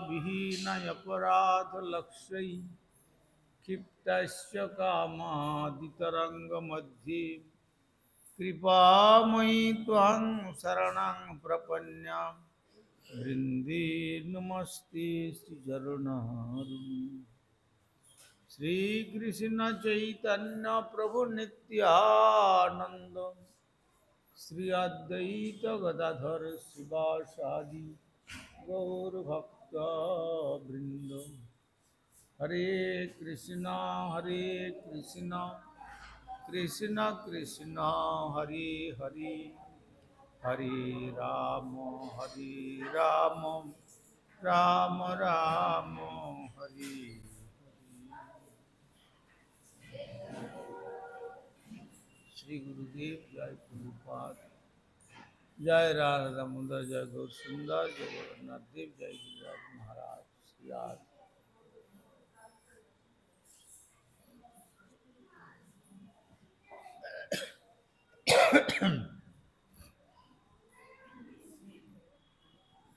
विहीनयपराधलक्ष्यै क्षिप्तस्य कामादितरङ्गमध्ये कृपामयि त्वां शरणं प्रपन्ना वृन्दे नमस्ते श्रीचरणः। श्री कृष्ण चैतन्य प्रभु नित्यानंद श्री अद्वैत गदाधर शिवासादि गौर भक्त वृंद। हरे कृष्णा कृष्ण कृष्ण हरे हरे हरे राम राम राम हरे। श्री गुरुदेव जय प्रभुपाद। जय राधा दामोदर जय गौर सुंदर जय गोरखनाथ देव जय गिरिराज महाराज श्री आदि।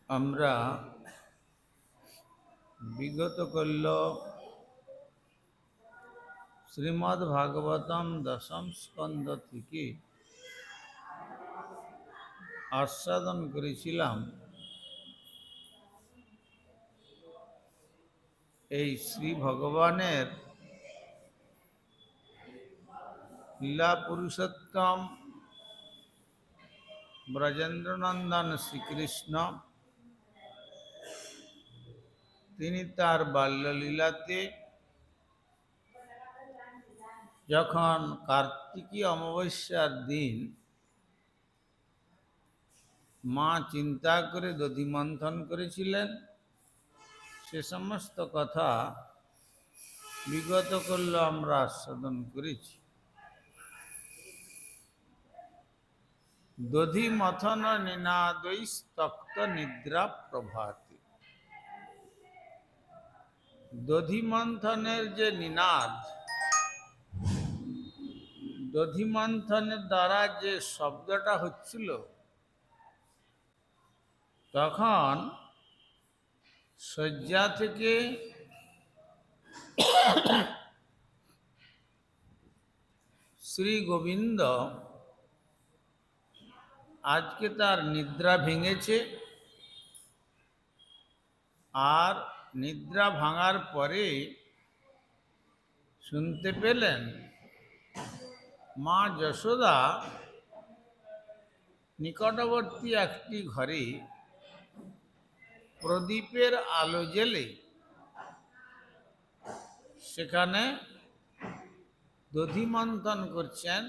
আমরা বিগত কল্য শ্রীমদ্ ভাগবতম দশম স্কন্ধ থেকে আস্বাদন করেছিলাম এই শ্রী ভগবানের লীলা পুরুষোত্তম ব্রজেন্দ্রনন্দন শ্রীকৃষ্ণ তিনি তার বাল্যলীলাতে যখন কার্তিকী অমাবস্যার দিন মা চিন্তা করে দধি মন্থন করেছিলেন সে সমস্ত কথা বিগত কল্য আমরা আস্বাদন করেছি। দধি মথন নিনাদৈস্তক্ত নিদ্রা প্রভাতি। দধি মন্থনের যে নিনাদ, দধি মন্থনের দ্বারা যে শব্দটা হচ্ছিল তখন শয্যা থেকে শ্রী গোবিন্দ আজকে তার নিদ্রা ভেঙেছে, আর নিদ্রা ভাঙার পরে শুনতে পেলেন মা যশোদা নিকটবর্তী একটি ঘরে প্রদীপের আলো জ্বেলে সেখানে দধি মন্থন করছেন।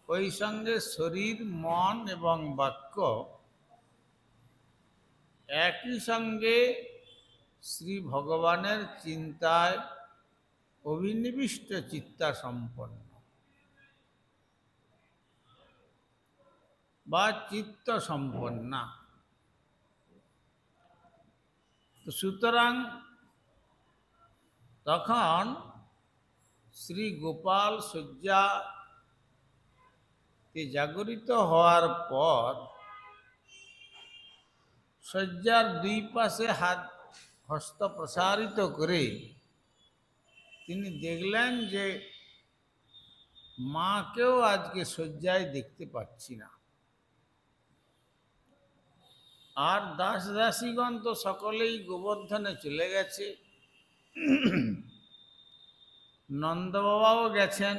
ওই সঙ্গে শরীর, মন এবং বাক্য একই সঙ্গে শ্রী ভগবানের চিন্তায় অভিনিবিষ্ট চিত্তা সম্পন্ন বা চিত্ত সম্পন্না। তো সুতরাং তখন শ্রী গোপাল শয্যাতে জাগরিত হওয়ার পর শয্যার দুই পাশে হস্ত প্রসারিত করে তিনি দেখলেন যে মাকেও আজকে শয্যায় দেখতে পাচ্ছি না। আর দাস দাসীগণ তো সকলেই গোবর্ধনে চলে গেছে, নন্দ বাবাও গেছেন,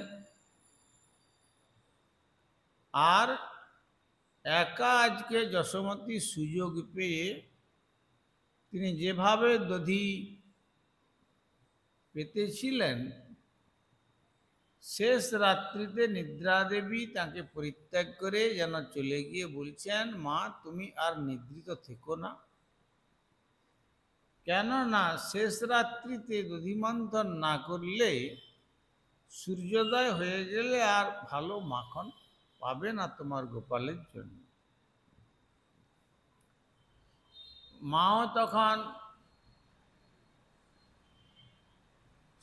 আর একা আজকে যশোমতী সুযোগ পেয়ে তিনি যেভাবে দধি পেতেছিলেন, শেষ রাত্রিতে নিদ্রাদেবী তাকে পরিত্যাগ করে যেন চলে গিয়ে বলছেন, মা তুমি আর নিদ্রিত থেকো না, কেননা শেষ রাত্রিতে দধিমন্থন না করলে সূর্যোদয় হয়ে গেলে আর ভালো মাখন পাবে না তোমার গোপালের জন্য। মাও তখন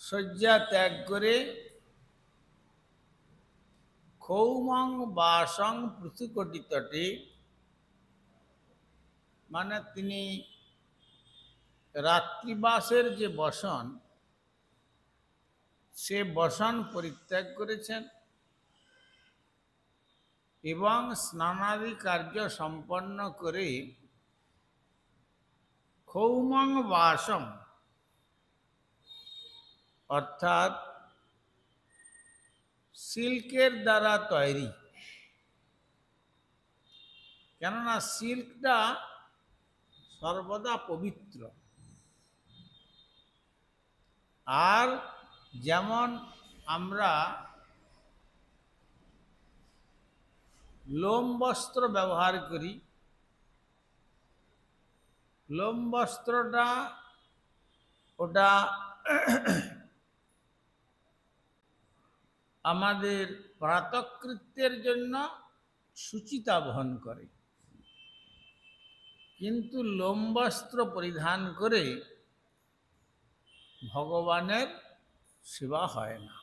শয্যা ত্যাগ করে ক্ষৌমং বাসং পৃথুকটি তটে, মানে তিনি রাত্রিবাসের যে বসন, সে বসন পরিত্যাগ করেছেন এবং স্নানাদি কার্য সম্পন্ন করে ক্ষৌমং বাসম অর্থাৎ সিল্কের দ্বারা তৈরি, কেননা সিল্কটা সর্বদা পবিত্র। আর যেমন আমরা লোম বস্ত্র ব্যবহার করি, লোম বস্ত্রটা ওটা আমাদের প্রাতকৃত্যের জন্য শুচিতা বহন করে, কিন্তু লোম বস্ত্র পরিধান করে ভগবানের সেবা হয় না,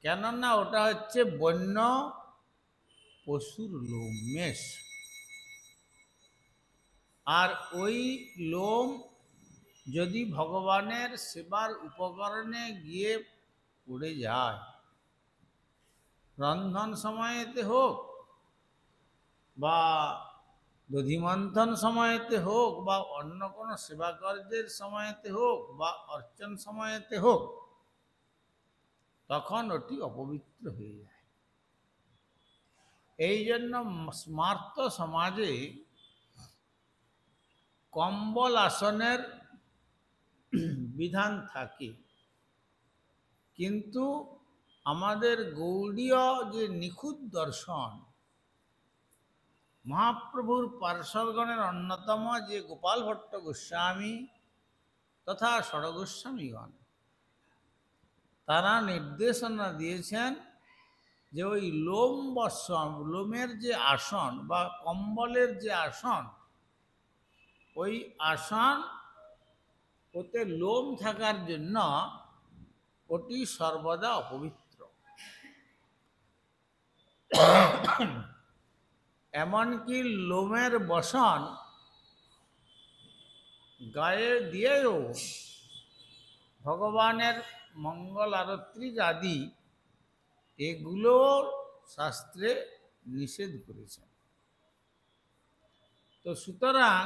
কেননা ওটা হচ্ছে বন্য পশুর লোম, মেষ। আর ওই লোম যদি ভগবানের সেবার উপকরণে গিয়ে পড়ে যায়, রন্ধন সময়েতে হোক বা দধিমন্থন সময়েতে হোক বা অন্য কোনো সেবা কার্যের সময়তে হোক বা অর্চন সময়েতে হোক, তখন ওটি অপবিত্র হয়ে যায়। এই জন্য স্মার্ত সমাজে কম্বল আসনের বিধান থাকে, কিন্তু আমাদের গৌড়ীয় যে নিখুঁত দর্শন, মহাপ্রভুর পার্শ্বদগণের অন্যতম যে গোপাল ভট্ট গোস্বামী তথা ষড়গোস্বামীগণ, তারা নির্দেশনা দিয়েছেন যে ওই লোম বসন, লোমের যে আসন বা কম্বলের যে আসন, ওই আসন ওতে লোম থাকার জন্য ওটি সর্বদা অপবিত্র। এমনকি লোমের বসন গায়ে দিয়েও ভগবানের মঙ্গল আরতি আদি এগুলো শাস্ত্রে নিষেধ করেছেন। তো সুতরাং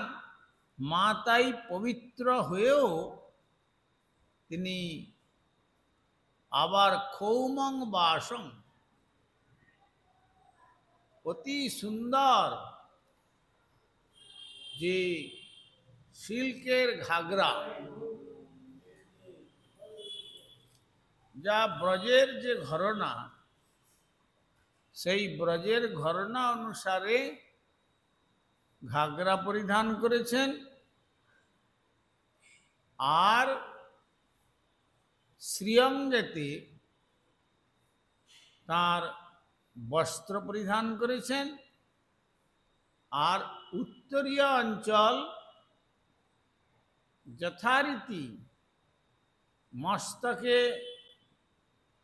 মা তাই পবিত্র হয়েও তিনি আবার ক্ষৌমং বাসং, অতি সুন্দর যে সিল্কের ঘাগরা, যা ব্রজের যে ঘরনা, সেই ব্রজের ঘরনা অনুসারে ঘাগরা পরিধান করেছেন, আর শ্রীঅঙ্গেতে তার বস্ত্র পরিধান করেছেন, আর উত্তরীয় অঞ্চল যথারীতি মস্তকে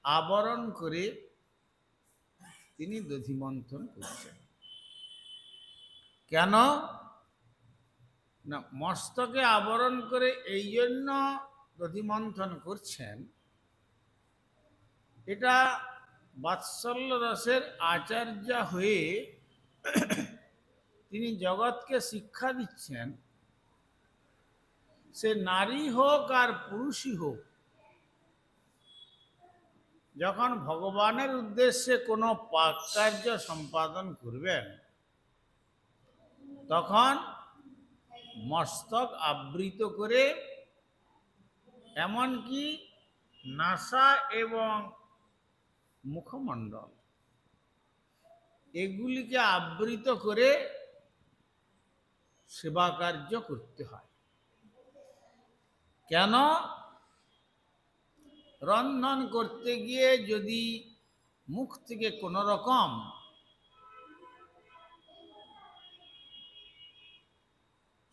আবরণ করে তিনি দধিমন্থন করছেন। কেন না, মস্তকে আবরণ করে এই জন্য দধিমন্থন করছেন, এটা বাৎসল্য রসের আচার্য হয়ে তিনি জগৎকে শিক্ষা দিচ্ছেন, সে নারী হোক আর পুরুষই হোক, যখন ভগবানের উদ্দেশ্যে কোনো পাক কার্য সম্পাদন করবেন, তখন মস্তক আবৃত করে, এমনকি নাসা এবং মুখমণ্ডল এগুলিকে আবৃত করে সেবা কার্য করতে হয়। কেন? রন্ধন করতে গিয়ে যদি মুখ থেকে কোনো রকম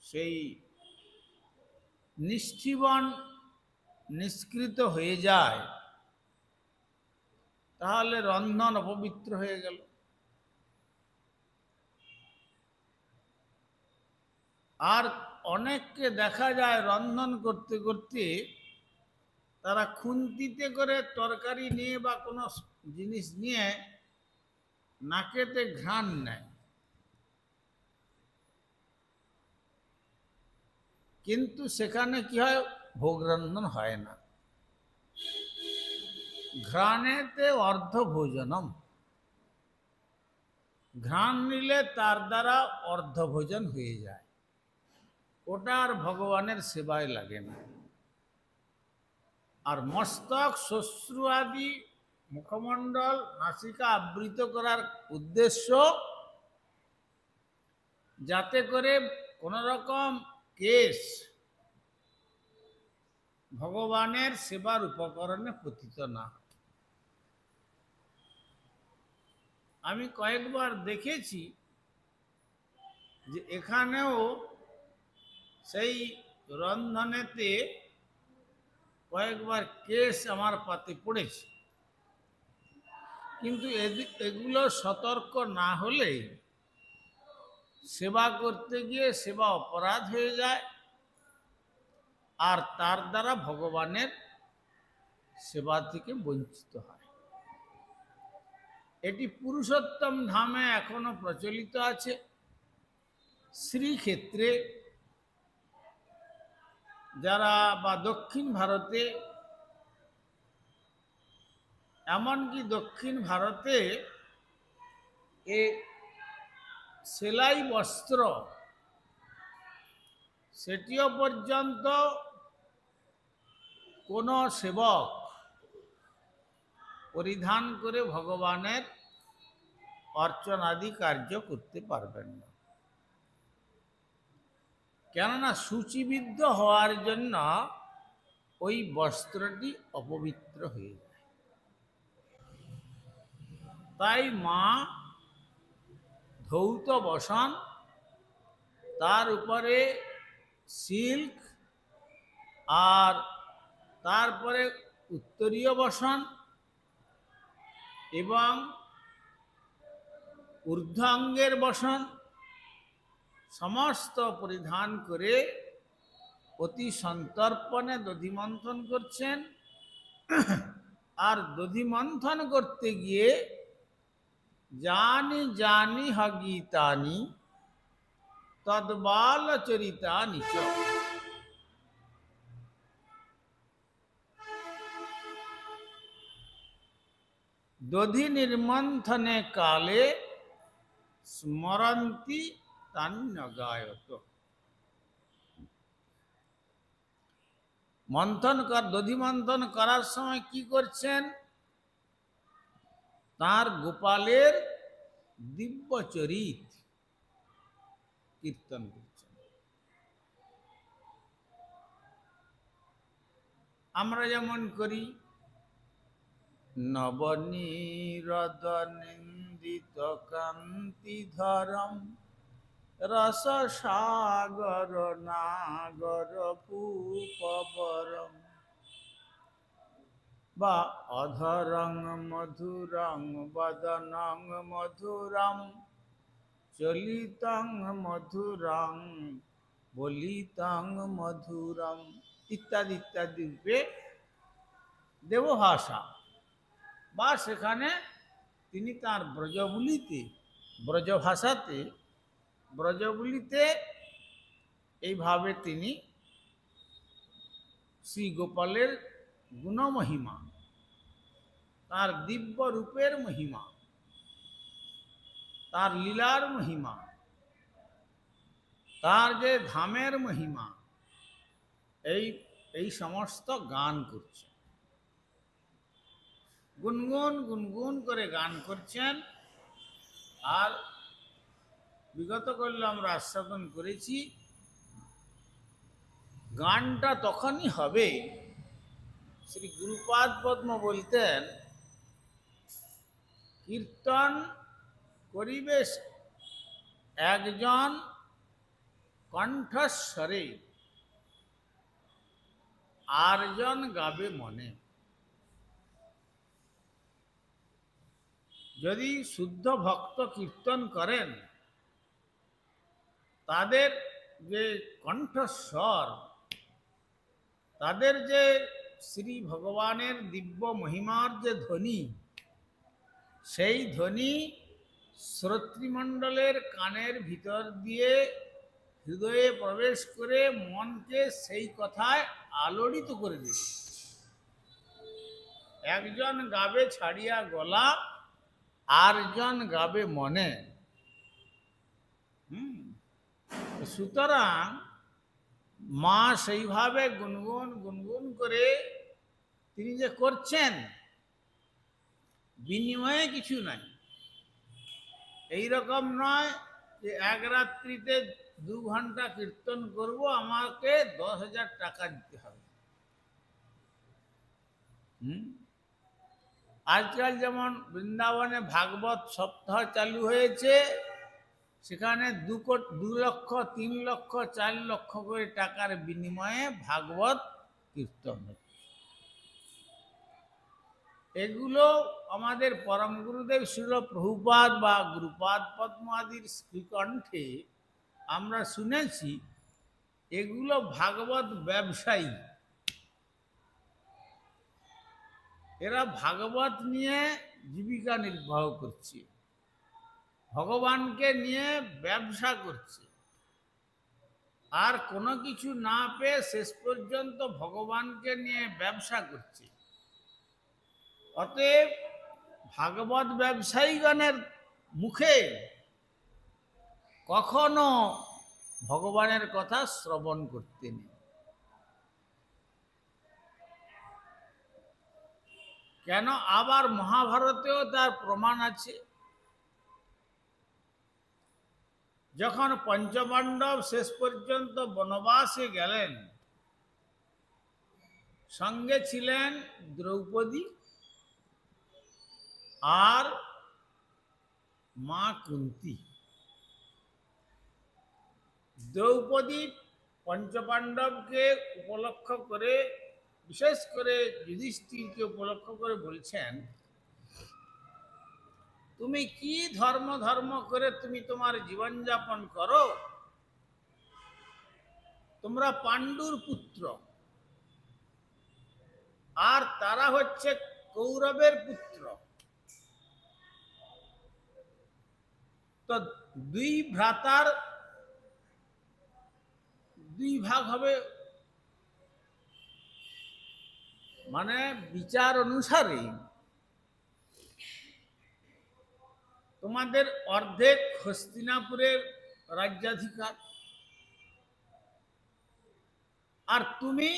সেই নিষ্ঠিবন নিষ্কৃত হয়ে যায়, তাহলে রন্ধন অপবিত্র হয়ে গেল। আর অনেককে দেখা যায় রন্ধন করতে করতে তারা খুন্তিতে করে তরকারি নিয়ে বা কোনো জিনিস নিয়ে নাকেতে ঘ্রাণ নেয়, কিন্তু সেখানে কি হয়, ভোগ রন্ধন হয় না। ঘ্রাণেতে অর্ধ ভোজনম, ঘ্রাণ নিলে তার দ্বারা অর্ধ ভোজন হয়ে যায়, ওটা আর ভগবানের সেবায় লাগে না। আর মস্তক, শ্বশ্রু আদি মুখমণ্ডল নাসিকা আবৃত করার উদ্দেশ্য যাতে করে কোন রকম কেশ ভগবানের সেবার উপকরণে পতিত না। আমি কয়েকবার দেখেছি যে এখানেও সেই রন্ধনেতে কয়েকবার কেশ আমার পাতে পড়েছে, কিন্তু এগুলো সতর্ক না হলে সেবা করতে গিয়ে সেবা অপরাধ হয়ে যায়, আর তার দ্বারা ভগবানের সেবা থেকে বঞ্চিত হয়। এটি পুরুষোত্তম ধামে এখনো প্রচলিত আছে। শ্রীক্ষেত্রে যারা বা দক্ষিণ ভারতে, এমনকি দক্ষিণ ভারতে এ সেলাই বস্ত্র সেটিও পর্যন্ত কোনো সেবক পরিধান করে ভগবানের অর্চনাদি কার্য করতে পারবেন না, কেননা সূচিবিদ্ধ হওয়ার জন্য ওই বস্ত্রটি অপবিত্র হয়ে যায়। তাই মা ধৌত বসন, তার উপরে সিল্ক, আর তারপরে উত্তরীয় বসন এবং ঊর্ধ্বাঙ্গের বসন সমস্ত পরিধান করে অতি সন্তর্পণে দধিমন্থন করছেন। আর দধিমন্থন করতে গিয়ে জানি জানি হগীতানি তদ্বাল চরিতানি চ, দধি নির্মন্থনে কালে স্মরন্তি তান্যগায়ত। দধি মন্থন করার সময় কি করছেন, তার গোপালের দিব্য চরিত কীর্তন করছেন। আমরা যেমন করি, নবনীরদ নিন্দিত কান্তিধরম রস সাগর নাগর পূপবরম, বা অধরং মধুরং বদনং মধুরম চলিতং মধুরং বলিতং মধুরম ইত্যাদি ইত্যাদি রূপে দেবভাষা, বা সেখানে তিনি তার ব্রজবুলিতে এইভাবে তিনি শ্রী গোপালের গুণমহিমা, তার দিব্য রূপের মহিমা, তার লীলার মহিমা, তার যে ধামের মহিমা, এই সমস্ত গান করছে, গুনগুন গুনগুন করে গান করছেন। আর বিগত কল্যে আমরা আস্বাদন করেছি, গানটা তখনই হবে, শ্রী গুরুপাদ পদ্ম বলতেন, কীর্তন করিবে একজন কণ্ঠস্বরে, আরজন গাবে মনে। যদি শুদ্ধ ভক্ত কীর্তন করেন, তাদের যে কণ্ঠস্বর, তাদের যে শ্রী ভগবানের দিব্য মহিমার যে ধ্বনি, সেই ধ্বনি শ্রোতৃমণ্ডলের কানের ভিতর দিয়ে হৃদয়ে প্রবেশ করে মনকে সেই কথায় আলোড়িত করে দেবে। একজন গাবে ছাড়িয়া গলা, আরজন গাবে মনে। সুতরাং মা সেইভাবে গুনগুন গুনগুন করে তিনি যে করছেন, বিনিময়ে কিছু নাই। এই রকম নয় যে এক রাত্রিতে 2 ঘন্টা কীর্তন করব, আমাকে 10,000 টাকা দিতে হবে। আজকাল যেমন বৃন্দাবনে ভাগবত সপ্তাহ চালু হয়েছে, সেখানে 2 লক্ষ 3 লক্ষ 4 লক্ষ করে টাকার বিনিময়ে ভাগবত কীর্তন হচ্ছে। এগুলো আমাদের পরম গুরুদেব শ্রীল প্রভুপাদ বা গুরুপাদ পদ্ম আদির শ্রীকণ্ঠে আমরা শুনেছি। এগুলো ভাগবত ব্যবসায়ী, এরা ভাগবত নিয়ে জীবিকা নির্বাহ করছে, ভগবানকে নিয়ে ব্যবসা করছে, আর কোনো কিছু না পেয়ে শেষ পর্যন্ত ভগবানকে নিয়ে ব্যবসা করছে। অতএব ভাগবত ব্যবসায়ীগণের মুখে কখনো ভগবানের কথা শ্রবণ করতে নেই। কেন? আবার মহাভারতেও তার প্রমাণ আছে। যখন পঞ্চপাণ্ডব শেষ পর্যন্ত বনবাসে গেলেন, সঙ্গে ছিলেন দ্রৌপদী আর মা কুন্তী। দ্রৌপদী পঞ্চপাণ্ডবকে উপলক্ষ করে, বিশেষ করে যুধিষ্ঠিরকে উপলক্ষ করে বলছেন, তুমি কি ধর্ম করে তুমি তোমার জীবনযাপন করো? তোমরা পাণ্ডুর পুত্র, আর তারা হচ্ছে কৌরবের পুত্র। তো 2 ভ্রাতার 2 ভাগ হবে, মানে বিচার অনুসারে তোমাদের অর্ধেক হস্তিনাপুরের রাজ্যাধিকার, আর তুমি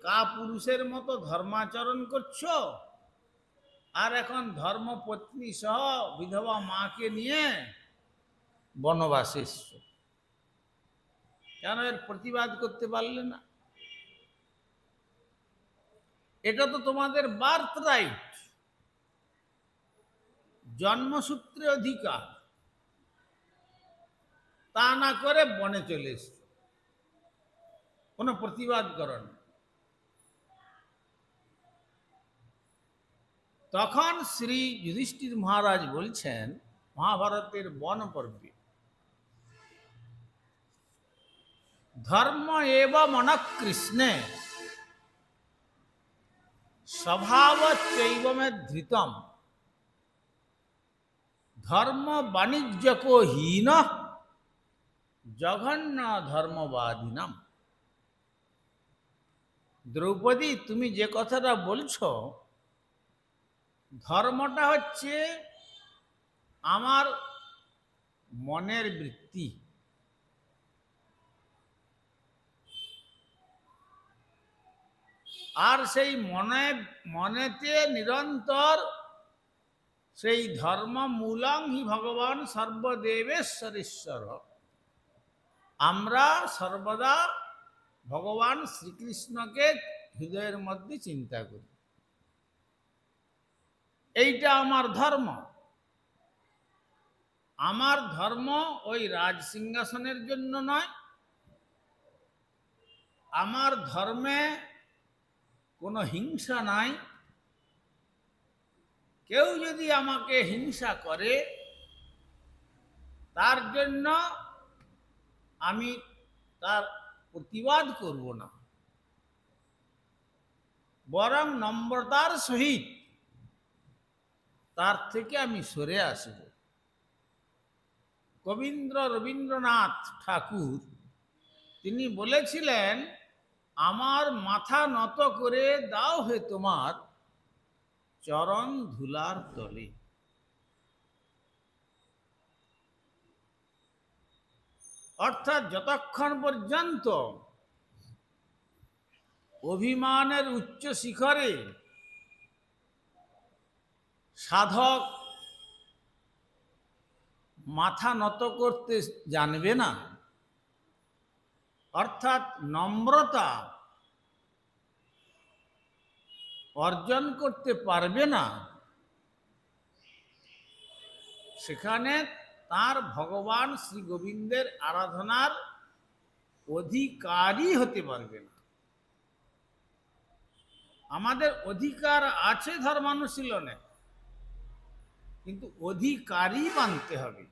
কাপুরুষের মতো ধর্মাচরণ করছো, আর এখন ধর্মপত্নী সহ বিধবা মাকে নিয়ে বনবাসে এসছো। কেন এর প্রতিবাদ করতে পারলে না? এটা তো তোমাদের বার্থ রাইট, জন্মসূত্রে অধিকার। তা না করে বনে চলে এসছো, কোনো প্রতিবাদ করো না। তখন শ্রী যুধিষ্ঠির মহারাজ বলছেন মহাভারতের বন পর্বে, ধর্ম এব মন কৃষ্ণে স্বভাব চৈব মে ধৃতম ধর্ম বাণিজ্যক হীন জঘন্য ধর্মবাদিনাম। দ্রৌপদী, তুমি যে কথাটা বলছো, ধর্মটা হচ্ছে আমার মনের বৃত্তি, আর সেই মনেতে নিরন্তর সেই ধর্ম মূলং হি ভগবান সর্বদেবেশ্বরেশ্বর। আমরা সর্বদা ভগবান শ্রীকৃষ্ণকে হৃদয়ের মধ্যে চিন্তা করি। এইটা আমার ধর্ম। আমার ধর্ম ওই রাজ সিংহাসনের জন্য নয়। আমার ধর্মে কোনো হিংসা নাই। কেউ যদি আমাকে হিংসা করে, তার জন্য আমি তার প্রতিবাদ করব না, বরং নম্রতার সহিত তার থেকে আমি সরে আসব। রবীন্দ্রনাথ ঠাকুর তিনি বলেছিলেন, আমার মাথা নত করে দাও হে তোমার চরণ ধুলার তলে। অর্থাৎ যতক্ষণ পর্যন্ত অভিমানের উচ্চ শিখরে সাধক মাথা নত করতে জানবে না, অর্থাৎ নম্রতা অর্জন করতে পারবে না, সেখানে তার ভগবান শ্রী গোবিন্দের আরাধনার অধিকারী হতে পারবে না। আমাদের অধিকার আছে ধর্মানুশীলনে, কিন্তু অধিকারী মানতে হবে,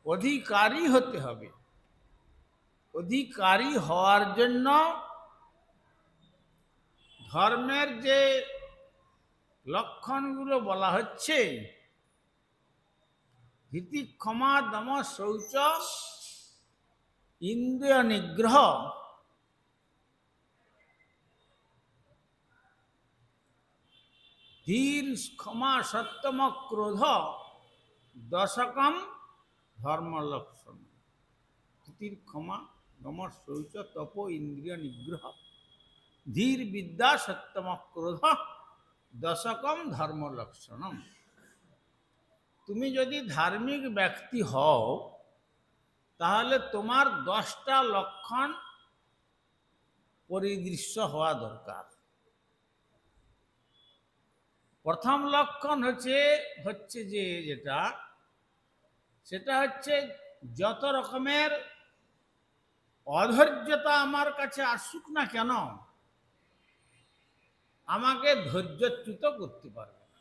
অধিকারী হতে হবে। অধিকারী হওয়ার জন্য ধর্মের যে লক্ষণগুলো বলা হচ্ছে, ধৃতি, ক্ষমা, দম, শৌচ, ইন্দ্রিয় নিগ্রহ, ধীর, ক্ষমা, সত্যম, ক্রোধ, দশকম ধর্ম লক্ষণ। ধৃতির, ক্ষমা, দম, শৌচ, তপ, ইন্দ্রিয় নিগ্রহ, ধীর, বিদ্যা, সত্যম, ক্রোধ, দশকম ধর্ম লক্ষণম। তুমি যদি ধার্মিক ব্যক্তি হও, তাহলে তোমার 10টা লক্ষণ পরিদৃশ্য হওয়া দরকার। প্রথম লক্ষণ হচ্ছে যে সেটা হচ্ছে যত রকমের অধৈর্যতা আমার কাছে আসুক না কেন, আমাকে ধৈর্যচ্যুত করতে পারবে না।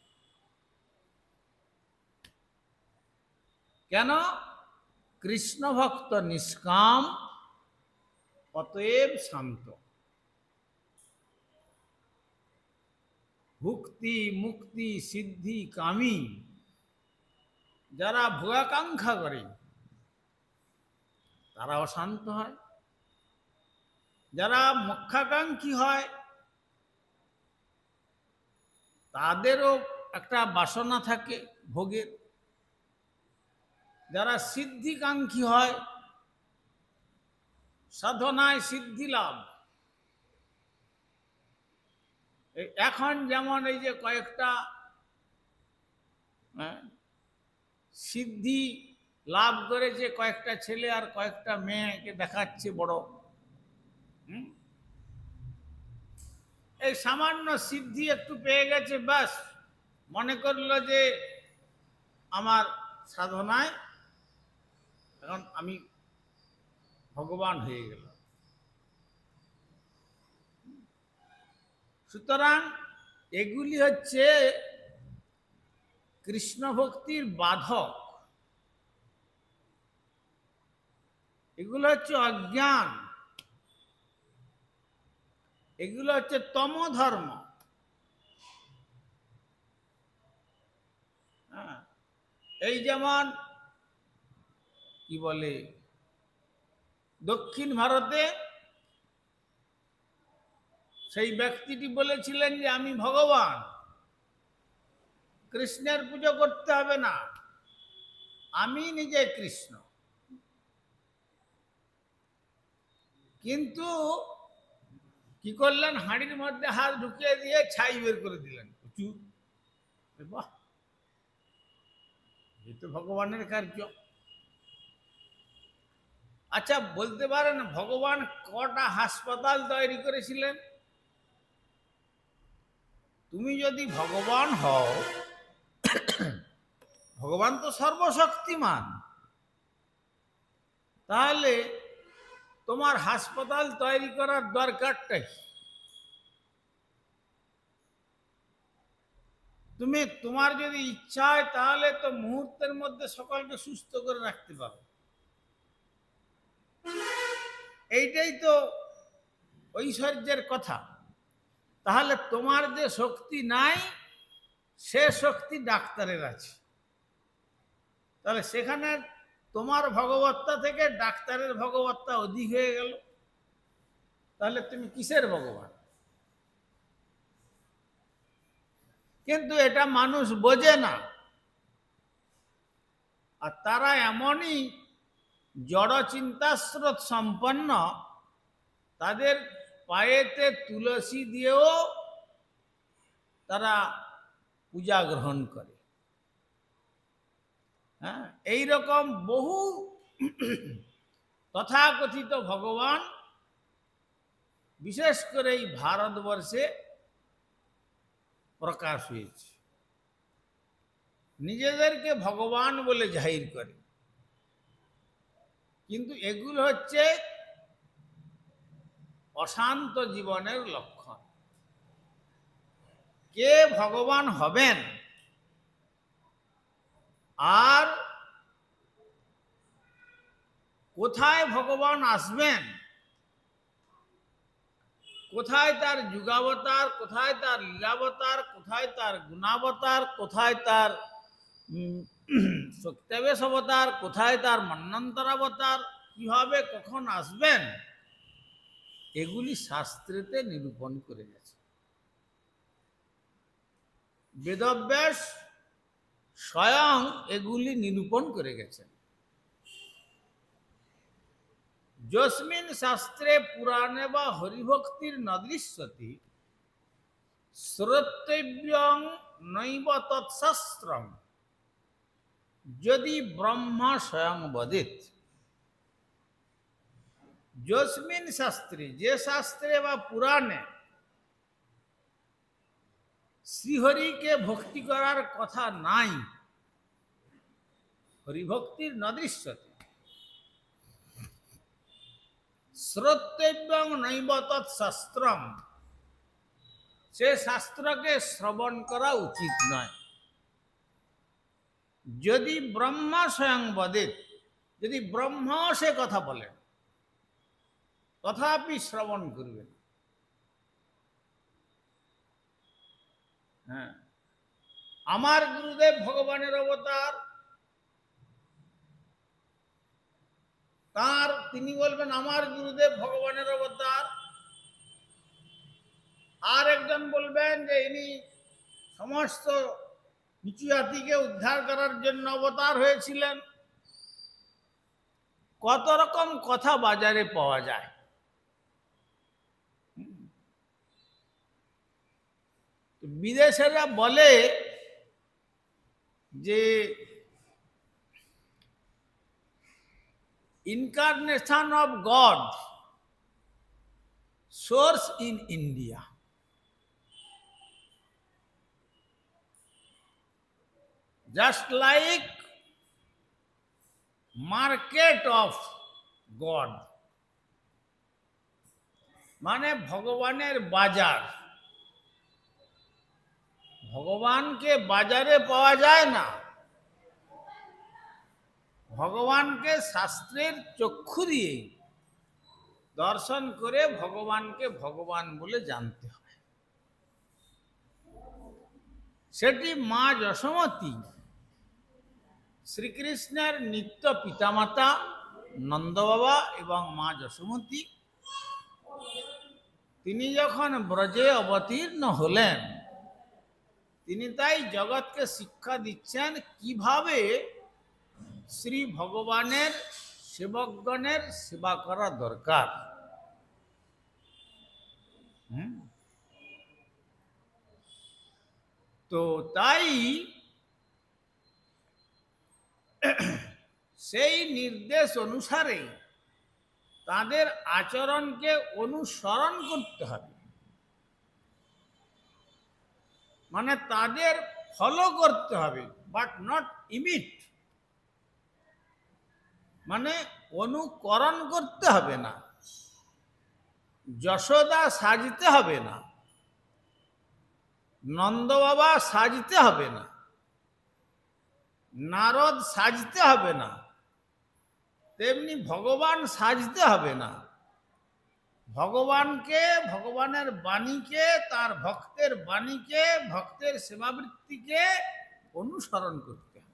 কেন? কৃষ্ণ ভক্ত নিষ্কাম, অতএব শান্ত। ভুক্তি, মুক্তি, সিদ্ধি কামী যারা ভোগাকাঙ্ক্ষা করে তারা অশান্ত হয়। যারা মোক্ষাকাঙ্ক্ষী হয় তাদেরও একটা বাসনা থাকে ভোগের। যারা সিদ্ধিকাঙ্ক্ষী হয়, সাধনায় সিদ্ধি লাভ। এখন যেমন এই যে কয়েকটা সিদ্ধি লাভ করেছে কয়েকটা ছেলে আর কয়েকটা মেয়েকে দেখাচ্ছে বড়, এই সামান্য সিদ্ধি একটু পেয়ে গেছে, ব্যাস মনে করলো যে আমার সাধনায় এখন আমি ভগবান হয়ে গেল। সুতরাং এগুলি হচ্ছে কৃষ্ণ ভক্তির বাধক। এগুলো হচ্ছে অজ্ঞান, এগুলো হচ্ছে তম ধর্ম। এই যেমন কি বলে, দক্ষিণ ভারতে সেই ব্যক্তিটি বলেছিলেন যে আমি ভগবান, কৃষ্ণের পুজো করতে হবে না, আমি নিজে কৃষ্ণ। কিন্তু কি করলেন, হাঁড়ির মধ্যে হাত ঢুকিয়ে দিয়ে ছাই বের করে দিলেন। বাহ, এই তো ভগবানের কার্য। আচ্ছা বলতে পারেন ভগবান কটা হাসপাতাল তৈরি করেছিলেন? তুমি যদি ভগবান হও, ভগবান তো সর্বশক্তিমান, তাহলে তোমার হাসপাতাল তৈরি করার দরকারটা কি? তোমার যদি ইচ্ছা হয় তাহলে তো মুহূর্তের মধ্যে সকলকে সুস্থ করে রাখতে পারো। এইটাই তো ঐশ্বর্যের কথা। তাহলে তোমার যে শক্তি নাই সে শক্তি ডাক্তারের আছে, তাহলে সেখানে তোমার ভগবত্তা থেকে ডাক্তারের ভগবত্তা অধিক হয়ে গেল। তাহলে তুমি কিসের ভগবান? কিন্তু এটা মানুষ বোঝে না, আর তারা এমনই জড় চিন্তাস্রোত সম্পন্ন, তাদের পায়েতে তুলসী দিয়েও তারা পূজা গ্রহণ করে। হ্যাঁ, এইরকম বহু তথাকথিত ভগবান বিশেষ করে এই ভারতবর্ষে প্রকাশ হয়েছে, নিজেদেরকে ভগবান বলে জাহির করে। কিন্তু এগুলো হচ্ছে অশান্ত জীবনের লক্ষণ। কে ভগবান হবেন আর কোথায় ভগবান আসবেন, কোথায় তার যুগাবতার, কোথায় তার লীলাবতার, কোথায় তার গুণাবতার, কোথায় তার সত্যাবেশ অবতার, কোথায় তার মন্বন্তরাবতার, কিভাবে কখন আসবেন, এগুলি শাস্ত্রেতে নিরূপণ করে গেছে। বেদব্যাস স্বয়ং এগুলি নিরূপণ করে গেছেন। যস্মিন শাস্ত্রে পুরাণে বা হরিভক্তির ন দৃশ্যতি শ্রোতব্যং নৈব তৎশাস্ত্রং যদি ব্রহ্মা স্বয়ং বদেত। যস্মিন শাস্ত্রে, যে শাস্ত্রে বা পুরাণে শ্রীহরিকে ভক্তি করার কথা নাই, হরিভক্তির ন দৃশ্যতি শ্রোতব্যং নৈব তৎশাস্ত্রম, সে শাস্ত্রকে শ্রবণ করা উচিত নয়। যদি ব্রহ্মা স্বয়ং বদেত, যদি ব্রহ্মা সে কথা বলেন, তথাপি শ্রবণ করবেন। হ্যাঁ, আমার গুরুদেব ভগবানের অবতার, তার তিনি বলবেন আমার গুরুদেব ভগবানের অবতার, আর একজন বলবেন যে ইনি সমস্ত নিচু জাতিকে উদ্ধার করার জন্য অবতার হয়েছিলেন। কত রকম কথা বাজারে পাওয়া যায়। বিদেশেরা বলে যে incarnation of god source in India. Just like market of God, মানে ভগবানের বাজার। ভগবানকে বাজারে পাওয়া যায় না, ভগবানকে শাস্ত্রের চক্ষু দিয়ে দর্শন করে ভগবানকে ভগবান বলে জানতে হয়। সেটি মা যশোমতী, শ্রীকৃষ্ণের নিত্য পিতামাতা নন্দ বাবা এবং মা যশোমতী, তিনি যখন ব্রজে অবতীর্ণ হলেন, তিনি তাই জগৎকে শিক্ষা দিচ্ছেন কিভাবে শ্রী ভগবানের সেবকগণের সেবা করা দরকার। তো তাই সেই নির্দেশ অনুসারে তাদের আচরণকে অনুসরণ করতে হবে, মানে তাদের ফলো করতে হবে, বাট নট ইমিট, মানে অনুকরণ করতে হবে না। যশোদা সাজতে হবে না, নন্দ বাবা সাজতে হবে না, নারদ সাজতে হবে না, তেমনি ভগবান সাজতে হবে না। ভগবানকে, ভগবানের বাণীকে, তার ভক্তের বাণীকে, ভক্তের সেবাবৃত্তিকে অনুসরণ করতে হবে।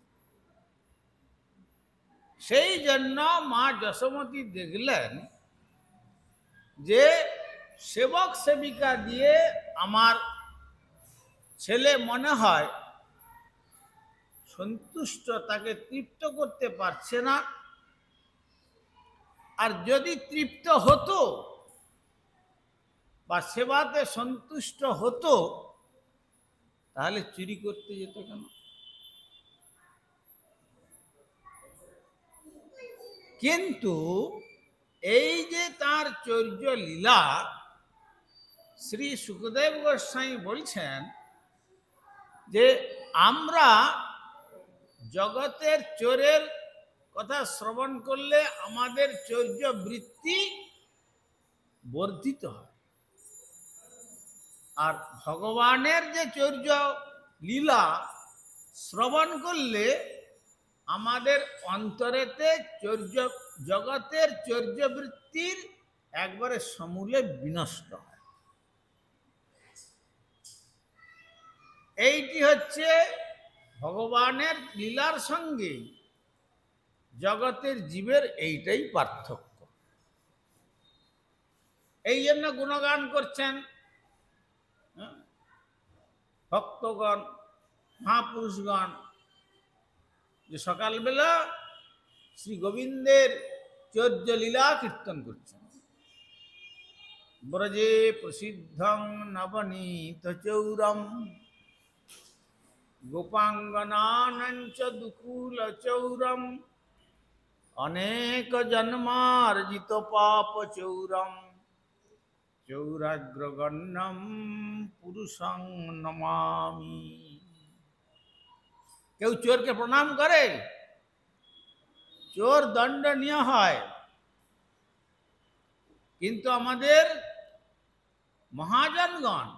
সেই জন্য মা যশোমতী দেখলেন যে সেবক সেবিকা দিয়ে আমার ছেলে মনে হয় সন্তুষ্ট, তাকে তৃপ্ত করতে পারছে না। আর যদি তৃপ্ত হতো বা সেবাতে সন্তুষ্ট হতো তাহলে চুরি করতে যেত কেন? কিন্তু এই যে তার চর্য লীলা, শ্রী সুখদেব গোস্বামী বলছেন যে আমরা জগতের চোরের কথা শ্রবণ করলে আমাদের চর্য বৃত্তি বর্ধিত হয়, আর ভগবানের যে চর্য লীলা শ্রবণ করলে আমাদের অন্তরেতে জগতের চর্য বৃত্তির একবারে সমূলে বিনষ্ট হয়। এইটি হচ্ছে ভগবানের লীলার সঙ্গে জগতের জীবের এইটাই পার্থক্য। এই জন্য গুণগান করছেন ভক্তগণ, মহাপুরুষগণ, যে সকালবেলা শ্রী গোবিন্দের চর্য লীলা কীর্তন করছেন। ব্রজে প্রসিদ্ধং নবনীত চৌরম গোপাঙ্গনানঞ্চ দুকুল চৌরম অনেক জন্মার্জিত পাপ চৌরম চৌরাগ্রগণ্যম পুরুষং নমামি। কেউ চোরকে প্রণাম করে, চোর দণ্ডনীয় হয়, কিন্তু আমাদের মহাজনগণ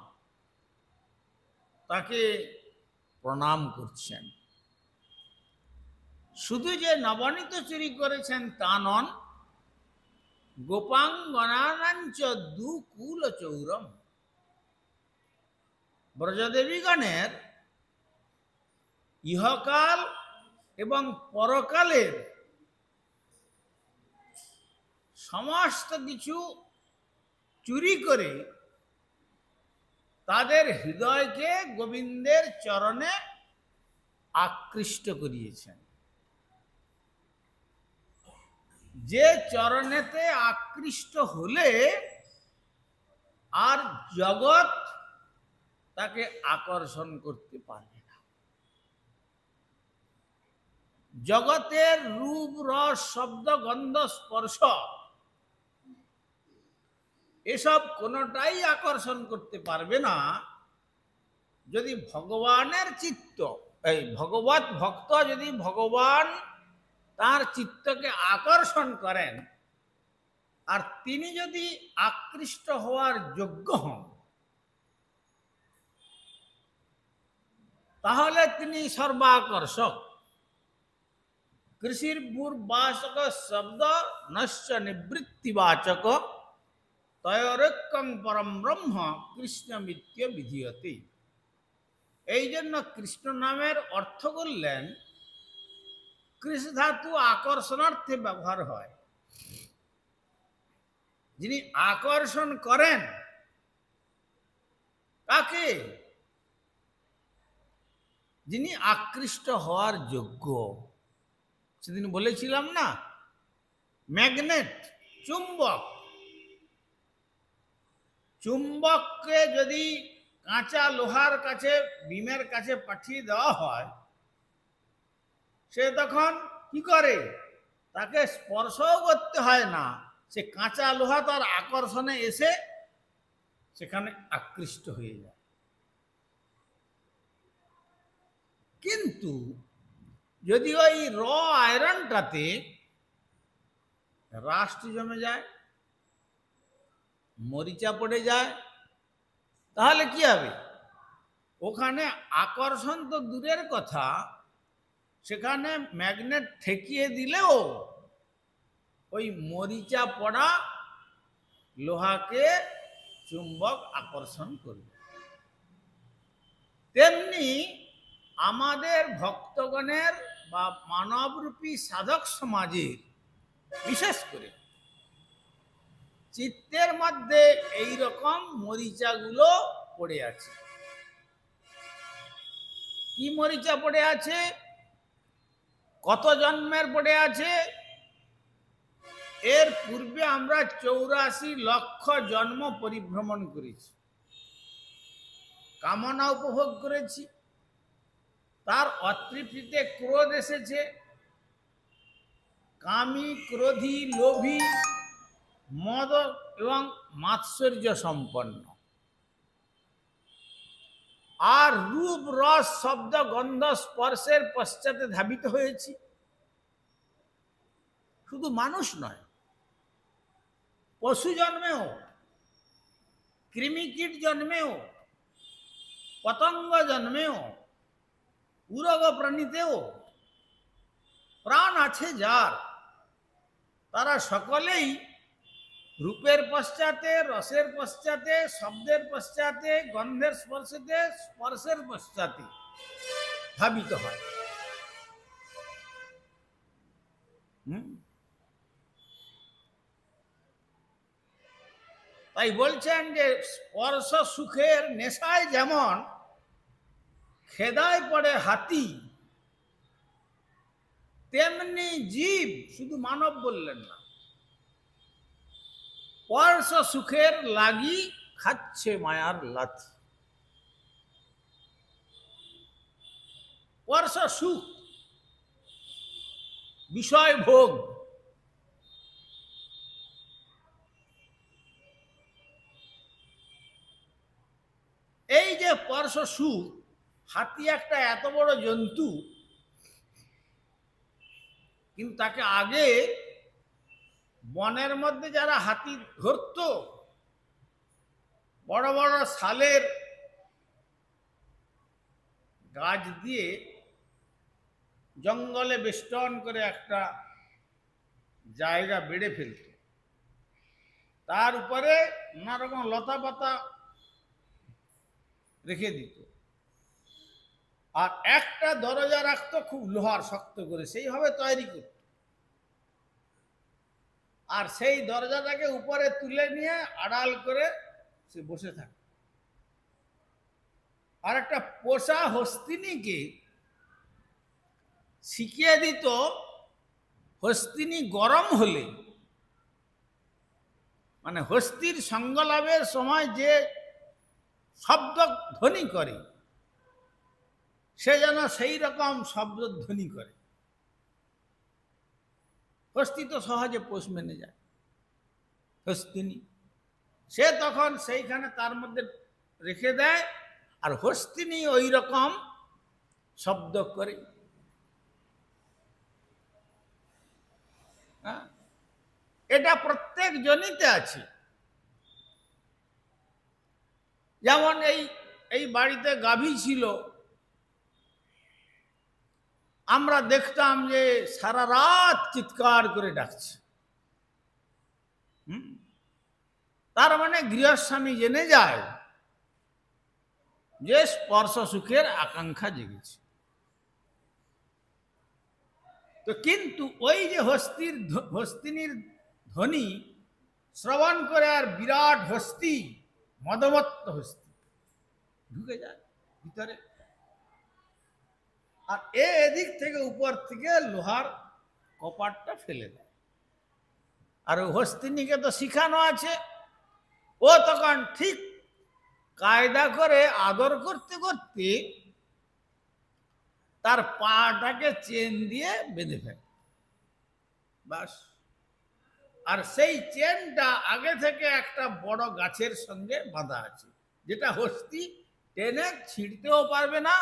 তাকে প্রণাম করছেন। শুধু যে নবনীত চুরি করেছেন তা নন, গোপাঙ্গনানাঞ্চ দুকুল চৌরম, ব্রজদেবীগণের ইহকাল এবং পরকালের সমস্ত কিছু চুরি করে তাদের হৃদয়কে গোবিন্দের চরণে আকৃষ্ট করিয়েছেন। যে চরণেতে আকৃষ্ট হলে আর জগৎ তাকে আকর্ষণ করতে পারবে না। জগতের রূপ, রস, শব্দ, গন্ধ, স্পর্শ এসব কোনোটাই আকর্ষণ করতে পারবে না যদি ভগবানের চিত্ত, এই ভগবত ভক্ত যদি ভগবান তার চিত্তকে আকর্ষণ করেন আর তিনি যদি আকৃষ্ট হওয়ার যোগ্য হন, তাহলে তিনি সর্বাকর্ষক। কৃষির পূর্বাচক শব্দ নশ্চ নিবৃত্তিবাচক তয়োরক্যং পরম ব্রহ্ম কৃষ্ণমিত্য বিধীয়তে। এই জন্য কৃষ্ণ নামের অর্থ করলেন, কৃষ ধাতু আকর্ষণার্থে ব্যবহার হয়। যিনি আকর্ষণ করেন কাকে? যিনি আকৃষ্ট হওয়ার যোগ্য। সেদিন বলেছিলাম না, ম্যাগনেট, চুম্বক। চুম্বককে যদি কাঁচা লোহার কাছে, বিমের কাছে পাঠিয়ে দেওয়া হয়, সে তখন কি করে? তাকে স্পর্শও করতে হয় না, সে কাঁচা লোহা তার আকর্ষণে এসে সেখানে আকৃষ্ট হয়ে যায়। কিন্তু যদি ওই র আয়রনটাতে রাস্ট জমে যায়, মরিচা পড়ে যায়, তাহলে কি হবে? ওখানে আকর্ষণ তো দূরের কথা, সেখানে ম্যাগনেট ঠেকিয়ে দিলেও ওই মরিচা পড়া লোহাকে চুম্বক আকর্ষণ করবে। তেমনি আমাদের ভক্তগণের বা মানবরূপী সাধক সমাজের বিশেষ করে চিত্তের মধ্যে এই রকম মরিচাগুলো পড়ে আছে। কি মরিচা পড়ে আছে? কত জন্মের পড়ে আছে? এর পূর্বে আমরা 84 লক্ষ জন্ম পরিভ্রমণ করেছি, কামনা উপভোগ করেছি, তার অতৃপ্তিতে ক্রোধ এসেছে, কামী, ক্রোধী, লোভী, মদ এবং মাৎসর্য সম্পন্ন, আর রূপ, রস, শব্দ, গন্ধ, স্পর্শের পশ্চাতে ধাবিত হয়েছি। শুধু মানুষ নয়, পশু জন্মেও, কৃমিকীট জন্মেও, পতঙ্গ জন্মেও, উরগ প্রাণীতেও প্রাণ আছে যার, তারা সকলেই রূপের পশ্চাতে, রসের পশ্চাতে, শব্দের পশ্চাতে, গন্ধের স্পর্শেতে, স্পর্শের পশ্চাতে ধাবিত হয়। তাই বলছেন যে স্পর্শ সুখের নেশায় যেমন খেদায় পড়ে হাতি, তেমনি জীব, শুধু মানব বললেন না, স্পর্শ সুখের লাগি খাচ্ছে মায়ার লাথি। স্পর্শ সুখ, বিষয় ভোগ, এই যে স্পর্শ সুখ, হাতি একটা এত বড় জন্তু, কিন্তু তাকে আগে বনের মধ্যে যারা হাতি ধরত, বড় বড় শালের গাছ দিয়ে জঙ্গলে বেষ্টন করে একটা জায়গা বেড়ে ফেলত, তার উপরে নানা রকম লতা পাতা রেখে দিত, আর একটা দরজা রাখতো খুব লোহার শক্ত করে, সেইভাবে তৈরি করত, আর সেই দরজাটাকে উপরে তুলে নিয়ে আড়াল করে সে বসে থাকে। আর একটা পোষা হস্তিনীকে শিখিয়ে দিত, হস্তিনী গরম হলে, মানে হস্তির সঙ্গ লাভের সময় যে শব্দ ধ্বনি করে, সে যেন সেই রকম শব্দ ধ্বনি করে। হস্তি তো সহজে পোষ মেনে যায়, হস্তিনী সে তখন সেইখানে তার মধ্যে রেখে দেয়, আর হস্তিনী ওই রকম শব্দ করে। এটা প্রত্যেক জনিতে আছে। যেমন এই বাড়িতে গাভী ছিল, আমরা দেখতাম যে সারা রাত চিৎকার করে ডাকছে। তার মানে গৃহস্বামী জেনে যায় যে স্পর্শ সুখের আকাঙ্ক্ষা জেগেছে। তো কিন্তু ওই যে হস্তিনীর ধ্বনি শ্রবণ করে আর বিরাট হস্তি, মদমত্ত হস্তি ঢুকে যায় ভিতরে, আর এদিক থেকে উপর থেকে লোহার কপাটটা ফেলে দেয়। আর হস্তিনীকে তো শিখানো আছে, ও তখন ঠিক কায়দা করে আদর করতে করতে তার পাটাকে চেন দিয়ে বেঁধে ফেলে, বাস। আর সেই চেনটা আগে থেকে একটা বড় গাছের সঙ্গে বাঁধা আছে, যেটা হস্তি টেনে ছিঁড়তেও পারবে না,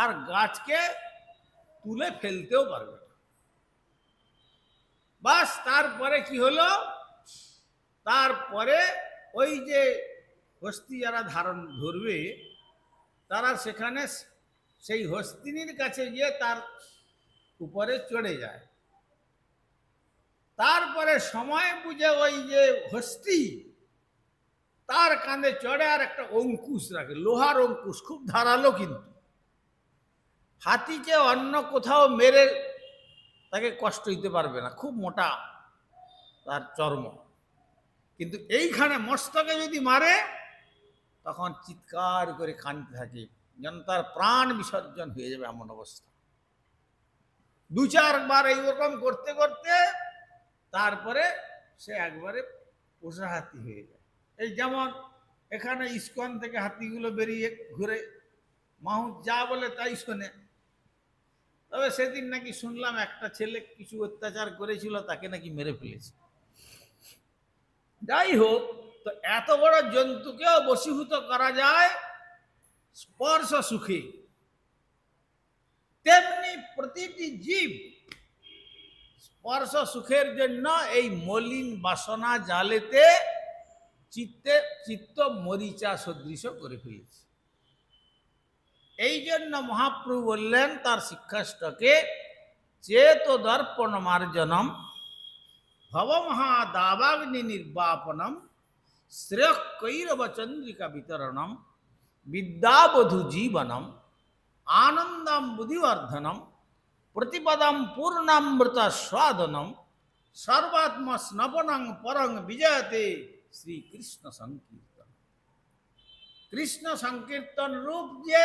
আর গাছকে তুলে ফেলতেও পারবে না। বাস, তারপরে কি হলো, তারপরে ওই যে হস্তি যারা ধরবে, তারা সেখানে সেই হস্তিনীর কাছে গিয়ে তার উপরে চড়ে যায়। তারপরে সময় বুঝে ওই যে হস্তি তার কাঁধে চড়ে আর একটা অঙ্কুশ রাখে, লোহার অঙ্কুশ, খুব ধারালো। কিন্তু হাতিকে অন্য কোথাও মেরে তাকে কষ্ট দিতে পারবে না, খুব মোটা তার চর্ম। কিন্তু এইখানে মস্তকে যদি মারে তখন চিৎকার করে কাঁদতে থাকে, যেন তার প্রাণ বিসর্জন হয়ে যাবে এমন অবস্থা। দু চারবার এইরকম করতে করতে তারপরে সে একবারে পোষা হাতি হয়ে যায়। এই যেমন এখানে ইস্কন থেকে হাতিগুলো বেরিয়ে ঘুরে, মাহুত যা বলে তাই শোনে। তবে সেদিন নাকি শুনলাম একটা ছেলে কিছু অত্যাচার করেছিল, তাকে নাকি মেরে ফেলেছে। যাই হোক, তো এত বড় জন্তুকেও বশীভূত করা যায় স্পর্শ সুখে, তেমনি প্রতিটি জীব স্পর্শ সুখের জন্য এই মলিন বাসনা জালেতে চিত্ত মরিচা সদৃশ করে ফেলেছে। এই জন্য মহাপ্রভু বললেন তার শিক্ষাষ্টকে, চেত দর্পণ মার্জনম ভবমহাদাবাগ্নি নির্বাপনম শ্রেয় কৈরব চন্দ্রিকা বিতরণম বিদ্যাবধূ জীবনম আনন্দম বুদ্ধিবর্ধনম প্রতিপদম পূর্ণামৃত স্বাদনম সর্বাত্ম স্নপনং পরং বিজয়তে শ্রীকৃষ্ণ সংকীর্তন। কৃষ্ণ সংকীর্তন রূপ যে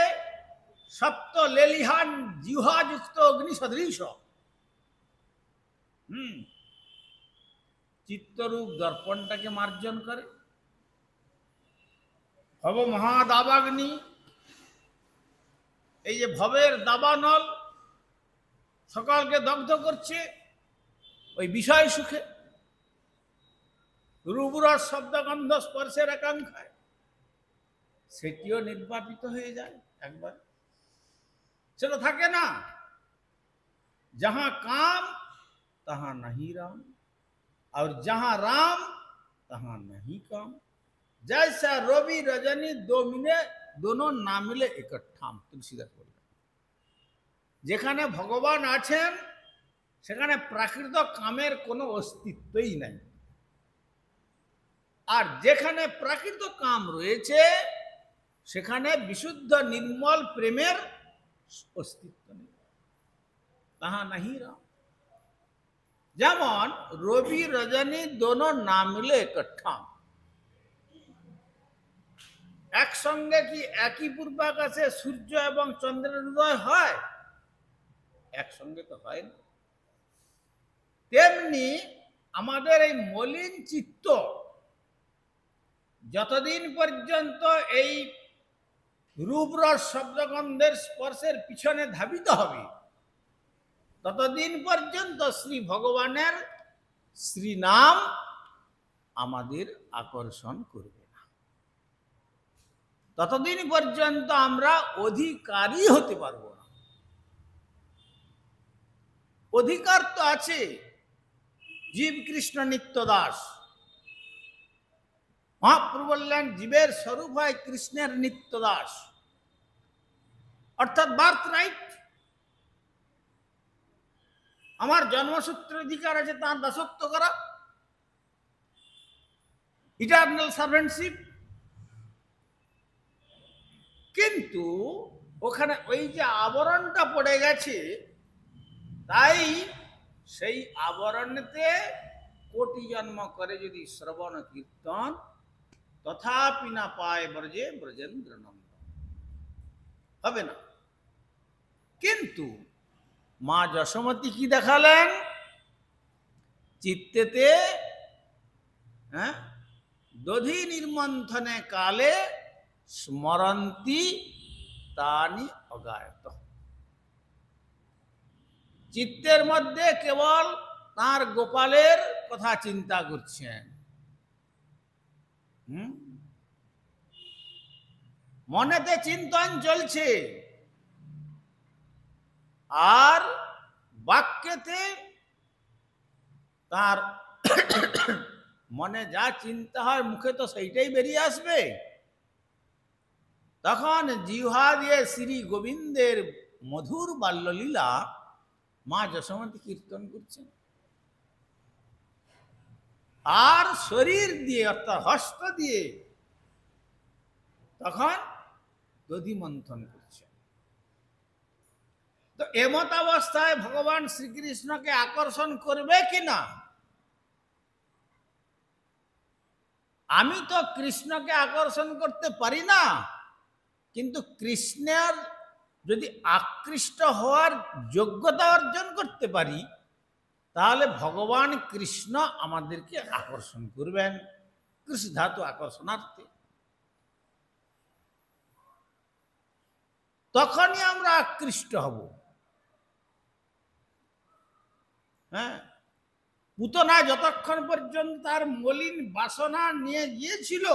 সপ্ত লেলিহান জিহ্বাযুক্ত অগ্নি সদৃশ, চিত্তরূপ দর্পণটাকে মার্জন করে। ভব মহাদাবাগ্নি, এই যে ভবের দাবানল সকলকে দগ্ধ করছে ওই বিষয় সুখে, রূপরস শব্দগন্ধ স্পর্শের আকাঙ্ক্ষায়, সেটিও নির্বাপিত হয়ে যায় একবার, সেটা থাকে না। যাহা কাম তাহা নাহি রাম, और जहां राम तहां नहीं काम। जैसा रवि रजनी दो मिले दोनों ना मिले इकट्ठा, तुलसीदास बोलলেন। যেখানে ভগবান আছেন সেখানে প্রাকৃত কামের কোনো অস্তিত্বই নাই, আর যেখানে প্রাকৃত কাম রয়েছে সেখানে বিশুদ্ধ নির্মল প্রেমের অস্তিত্ব নেই, তাহা নাহি রাম। যেমন রবি রজনী দোনো না মিলে একঠা, একসঙ্গে কি একই পূর্বাকাশে সূর্য এবং চন্দ্রের উদয় হয়? একসঙ্গে তো হয় না। তেমনি আমাদের এই মলিন চিত্ত যতদিন পর্যন্ত এই রূপরস শব্দগন্ধের স্পর্শের পিছনে ধাবিত হবে, ততদিন পর্যন্ত শ্রী ভগবানের শ্রীনাম আমাদের আকর্ষণ করবে না, ততদিন পর্যন্ত আমরা অধিকারী হতে পারবো না। অধিকার তো আছে, জীব কৃষ্ণ নিত্য দাস। মহাপ্রভু বললেন জীবের স্বরূপ হয় কৃষ্ণের নিত্য দাস, অর্থাৎ বার্থ রাইট। আমার জন্মসূত্রের অধিকার আছে তার দাসত্ব করা, ইটারনাল সার্ভেন্টশিপ। কিন্তু ওখানে ওই যে আবরণটা পড়ে গেছে, তাই সেই আবরণেতে কোটি জন্ম করে যদি শ্রবণ কীর্তন, তথাপি না পায় ব্রজে ব্রজেন্দ্র নন্দন, হবে না। কিন্তু মা যশোমতী কি দেখালেন? চিত্তেতে দধি নির্মন্থনে কালে স্মরন্তি তানি অগায়ত। চিত্তের মধ্যে কেবল তার গোপালের কথা চিন্তা করছেন, মনেতে চিন্তন চলছে, আর বাক্যেতে তার মনে যা চিন্তা হয় মুখে তো সেইটাই বেরিয়ে আসবে। তখন জিহ্বা দিয়ে শ্রী গোবিন্দের মধুর বাল্যলীলা মা যশোমতী কীর্তন করছেন, আর শরীর দিয়ে অর্থাৎ হস্ত দিয়ে তখন দধি মন্থন করছেন। তো এমত অবস্থায় ভগবান শ্রীকৃষ্ণকে আকর্ষণ করবে কিনা? আমি তো কৃষ্ণকে আকর্ষণ করতে পারি না, কিন্তু কৃষ্ণের যদি আকৃষ্ট হওয়ার যোগ্যতা অর্জন করতে পারি, তাহলে ভগবান কৃষ্ণ আমাদেরকে আকর্ষণ করবেন। কৃষ্ণ ধাতু আকর্ষণার্থে। তখনই আমরা আকৃষ্ট হব। হ্যাঁ, পুতনা যতক্ষণ পর্যন্ত তার মলিন বাসনা নিয়ে গিয়েছিল,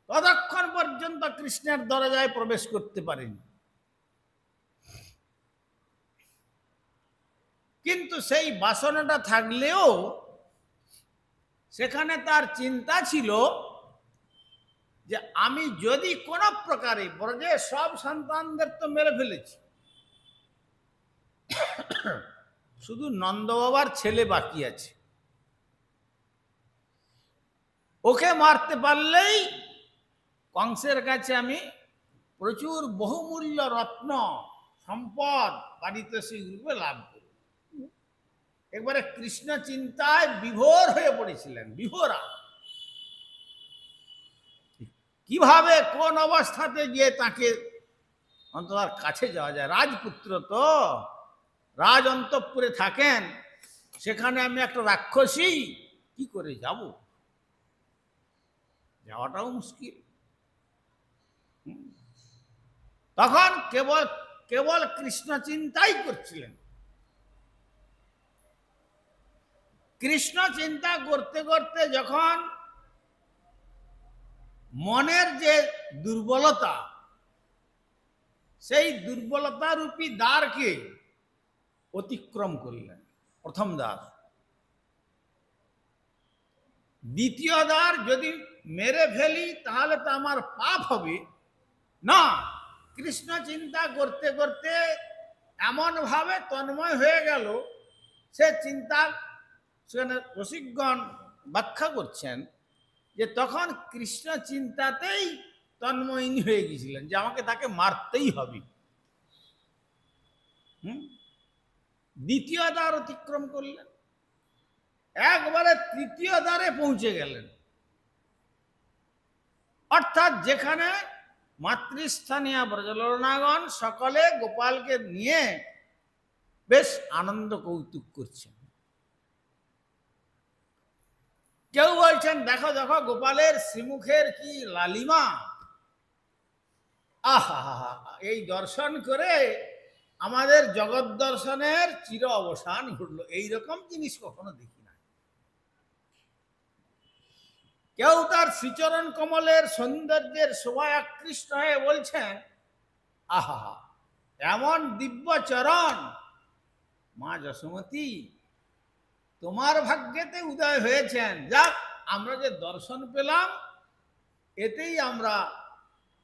ততক্ষণ পর্যন্ত কৃষ্ণের দরজায় প্রবেশ করতে পারেনি। কিন্তু সেই বাসনাটা থাকলেও সেখানে তার চিন্তা ছিল যে আমি যদি কোনো প্রকারে ব্রজের সব সন্তানদের তো মেরে ফেলেছি, শুধু নন্দ বাবার ছেলে বাকি আছে, ওকে মারতে পারলেই কংসের কাছে আমি প্রচুর বহুমূল্য রত্ন সম্পদ পারিতোষিক রূপে লাভ করব। একবারে কৃষ্ণ চিন্তায় বিভোর হয়ে পড়েছিলেন, বিভোরা। কিভাবে কোন অবস্থাতে গিয়ে তাকে অন্তত তার কাছে যাওয়া যায়? রাজপুত্র তো, রাজ অন্তঃপুরে থাকেন, সেখানে আমি একটা রাক্ষসী, কি করে যাব? যাওয়াটাও মুশকিল। তখন কেবল কেবল কৃষ্ণ চিন্তাই করছিলেন। কৃষ্ণ চিন্তা করতে করতে যখন মনের যে দুর্বলতা, সেই দুর্বলতা রূপী দ্বারকে অতিক্রম করলেন, প্রথম দ্বার। দ্বিতীয় দ্বার যদি মেরে ফেলি তাহলে তো আমার পাপ হবে না। কৃষ্ণ চিন্তা করতে করতে এমন ভাবে তন্ময় হয়ে গেল, সে চিন্তা, সেখানে রসিকগণ ব্যাখ্যা করছেন যে তখন কৃষ্ণ চিন্তাতেই তন্ময়িনী হয়ে গেছিলেন যে আমাকে তাকে মারতেই হবে। দ্বিতীয় দ্বার অতিক্রম করলেন, একবারে তৃতীয় দ্বারে পৌঁছে গেলেন। অর্থাৎ যেখানে মাতৃস্থানীয় ব্রজললনাগণ সকলে গোপালকে নিয়ে বেশ আনন্দ কৌতুক করছেন। কেউ বলছেন দেখো দেখো গোপালের শ্রীমুখের কি লালিমা, আহা, এই দর্শন করে আমাদের জগৎ দর্শনের চির অবসান ঘটলো। এইরকম জিনিস কখনো দেখি না। কেউ তার শ্রীচরণ কমলের সৌন্দর্যের শোভায় আকৃষ্ট হয়ে বলছেন আহা, এমন দিব্য চরণ, মা যশোমতী তোমার ভাগ্যেতে উদয় হয়েছেন। যাক, আমরা যে দর্শন পেলাম এতেই আমরা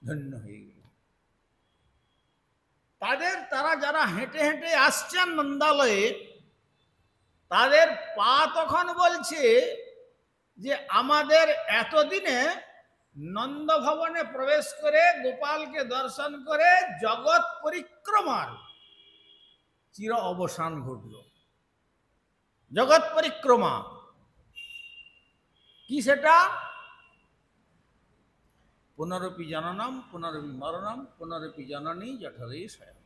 ধন্য হয়ে গেলাম। তারা যারা হেঁটে হেঁটে আসছেন নন্দালয়ে, তাদের পা তখন বলছে যে আমাদের এতদিনে নন্দ ভবনে প্রবেশ করে গোপালকে দর্শন করে জগৎ পরিক্রমার চির অবসান ঘটল। জগৎ পরিক্রমা কি সেটা? পুনরপি জননম পুনরপি মরণম পুনরপি জননী জঠরে শয়ন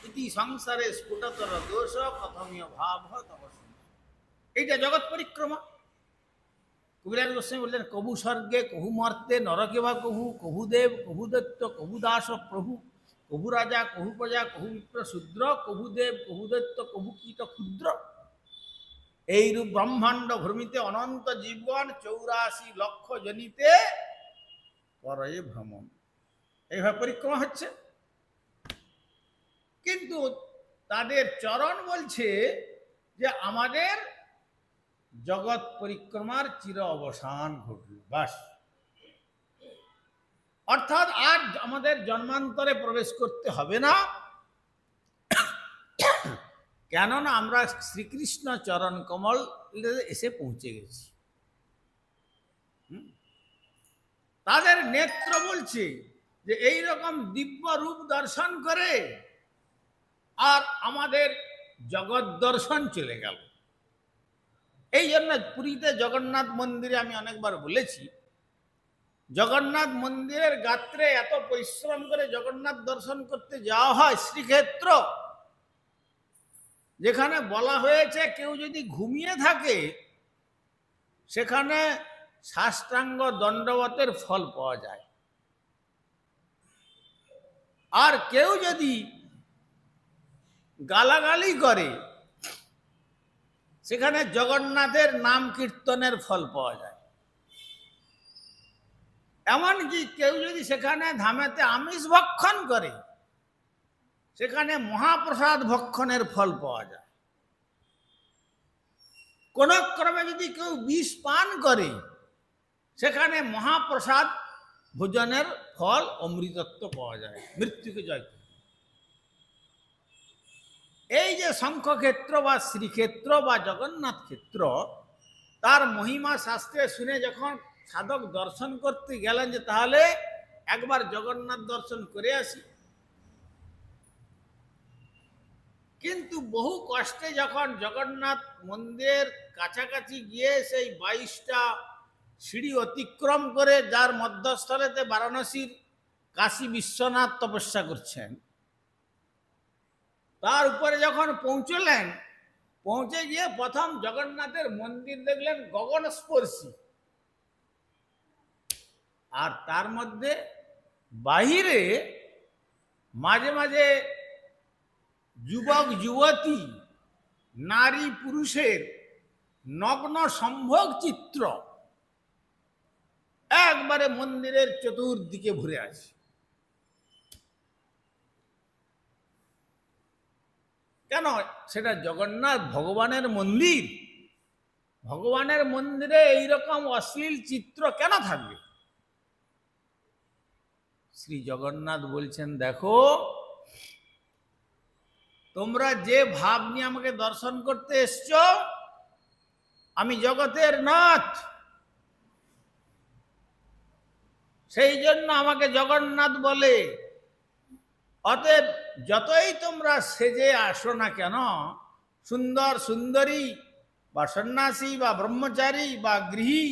ইতি সংসারে স্ফুটতর দোষ কথমীয় ভাব তব। এইটা জগৎ পরিক্রমা। কবিরাজ গোস্বামী বললেন কবু স্বর্গে কহু মর্তে নরকে বা কহু, কহু দেব কহু দৈত্য কহু দাস প্রভু, কহু রাজা কহু প্রজা কহু বিপ্র শূদ্র, কহু দেব কহু দৈত্য কহু কীট ক্ষুদ্র। এইরূপ ব্রহ্মাণ্ড ভ্রমিতে অনন্ত জীবগণ 84 লক্ষ জনিতে করে ভ্রমণ। এইভাবে পরিক্রমা হচ্ছে। কিন্তু তাদের চরণ বলছে যে আমাদের জগৎ পরিক্রমার চির অবসান ঘটল, বাস। অর্থাৎ আর আমাদের জন্মান্তরে প্রবেশ করতে হবে না, কেননা আমরা শ্রীকৃষ্ণ চরণ কমল এসে পৌঁছে গেছি। তাদের নেত্র বলছে যে এই রকম দিব্য রূপ দর্শন করে আর আমাদের জগৎ দর্শন চলে গেল। এই জন্য পুরীতে জগন্নাথ মন্দিরে আমি অনেকবার বলেছি, জগন্নাথ মন্দিরের গাত্রে এত পরিশ্রম করে জগন্নাথ দর্শন করতে যাওয়া হয়। শ্রীক্ষেত্র, যেখানে বলা হয়েছে কেউ যদি ঘুমিয়ে থাকে সেখানে সাষ্টাঙ্গ দণ্ডবতের ফল পাওয়া যায়, আর কেউ যদি গালাগালি করে সেখানে জগন্নাথের নাম কীর্তনের ফল পাওয়া যায়। এমনকি কেউ যদি সেখানে ধামেতে আমিষ ভক্ষণ করে সেখানে মহাপ্রসাদ ভক্ষণের ফল পাওয়া যায়। কোন ক্রমে যদি কেউ বিষ পান করে সেখানে মহাপ্রসাদ ভোজনের ফল অমৃতত্ব পাওয়া যায়, মৃত্যুকে জয় করে। এই যে শঙ্খক্ষেত্র বা শ্রীক্ষেত্র বা জগন্নাথ ক্ষেত্র, তার মহিমা শাস্ত্রে শুনে যখন সাধক দর্শন করতে গেলেন যে তাহলে একবার জগন্নাথ দর্শন করে আসি, কিন্তু বহু কষ্টে যখন জগন্নাথ মন্দিরের কাছাকাছি গিয়ে সেই 22টা সিঁড়ি অতিক্রম করে, যার মধ্যস্থলেতে বারাণসীর কাশী বিশ্বনাথ তপস্যা করছেন, তার উপরে যখন পৌঁছলেন, পৌঁছে গিয়ে প্রথম জগন্নাথের মন্দির দেখলেন গগনস্পর্শী, আর তার মধ্যে বাহিরে মাঝে মাঝে যুবক যুবতী নারী পুরুষের নগ্ন সম্ভোগ চিত্র একবারে মন্দিরের চতুর্দিকে ভরে আছে। কেন? সেটা জগন্নাথ ভগবানের মন্দির। ভগবানের মন্দিরে এইরকম অশ্লীল চিত্র কেন থাকবে? শ্রী জগন্নাথ বলছেন, দেখো তোমরা যে ভাব নিয়ে আমাকে দর্শন করতে এসছো, আমি জগতের নাথ, সেই জন্য আমাকে জগন্নাথ বলে। অতএব যতই তোমরা সেজে আসো না কেন, সুন্দর সুন্দরী বা সন্ন্যাসী বা ব্রহ্মচারী বা গৃহী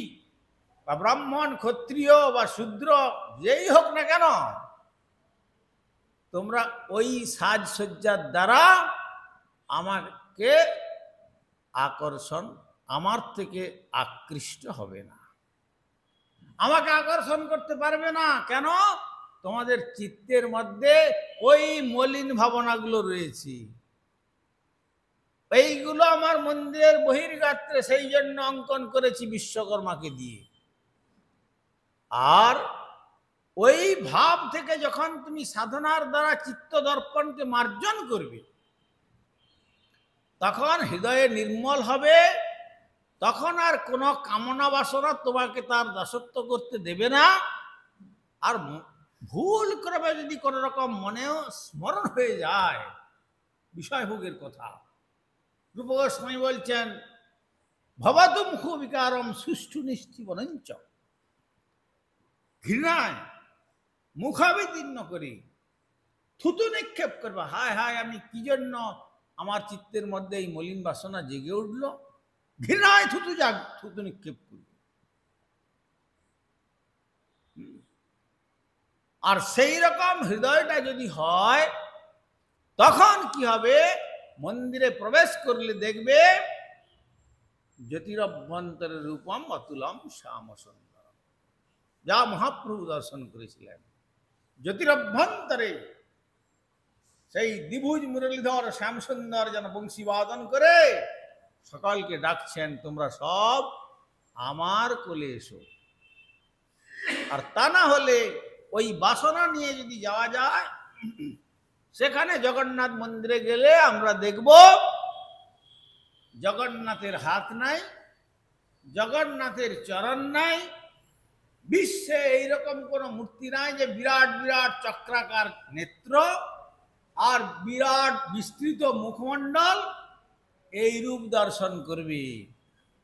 বা ব্রাহ্মণ ক্ষত্রিয় বা শূদ্র যেই হোক না কেন, তোমরা ওই সাজসজ্জার দ্বারা আমাকে আকর্ষণ, আমার থেকে আকৃষ্ট হবে না, আমাকে আকর্ষণ করতে পারবে না। কেন? তোমাদের চিত্তের মধ্যে ওই মলিন ভাবনাগুলো রয়েছে, এইগুলো আমার মন্দিরের বহির্গাত্রে সেই জন্য অঙ্কন করেছি বিশ্বকর্মাকে দিয়ে। আর ওই ভাব থেকে যখন তুমি সাধনার দ্বারা চিত্ত দর্পণকে মার্জন করবে, তখন হৃদয়ে নির্মল হবে, তখন আর কোনো কামনা বাসনা তোমাকে তার দাসত্ব করতে দেবে না। আর ভুল ক্রমে যদি কোনো রকম মনেও স্মরণ হয়ে যায় বিষয়ভোগের কথা, রূপ গোস্বামী বলছেন, ভবতু মুখ বিকারম সুষ্ঠু নিষ্ঠিবনঞ্চ, ঘৃণায় মুখাবিদীর্ণ করে থুতু নিক্ষেপ করবে, হায় হায় আমি কি জন্য আমার চিত্তের মধ্যে এই মলিন বাসনা জেগে উঠল, ঘৃণায় থুতু নিক্ষেপ করবে। আর সেই রকম হৃদয়টা যদি হয়, তখন কি হবে? মন্দিরে প্রবেশ করলে দেখবে জ্যোতিরভ্যন্তরের রূপম অতুলম শ্যাম সুন্দর, যা মহাপ্রভু দর্শন করেছিলেন। জ্যোতিরভ্যন্তরে সেই দ্বিভুজ মুরলীধর শ্যামসুন্দর যেন বংশী বাদন করে সকলকে ডাকছেন, তোমরা সব আমার কোলে এসো। আর তা না হলে ওই বাসনা নিয়ে যদি যাওয়া যায়, সেখানে জগন্নাথ মন্দিরে গেলে আমরা দেখব জগন্নাথের হাত নাই, জগন্নাথের চরণ নাই, বিশ্বে এইরকম কোন মূর্তি নাই যে বিরাট বিরাট চক্রাকার নেত্র আর বিরাট বিস্তৃত মুখমণ্ডল এই রূপ দর্শন করবে।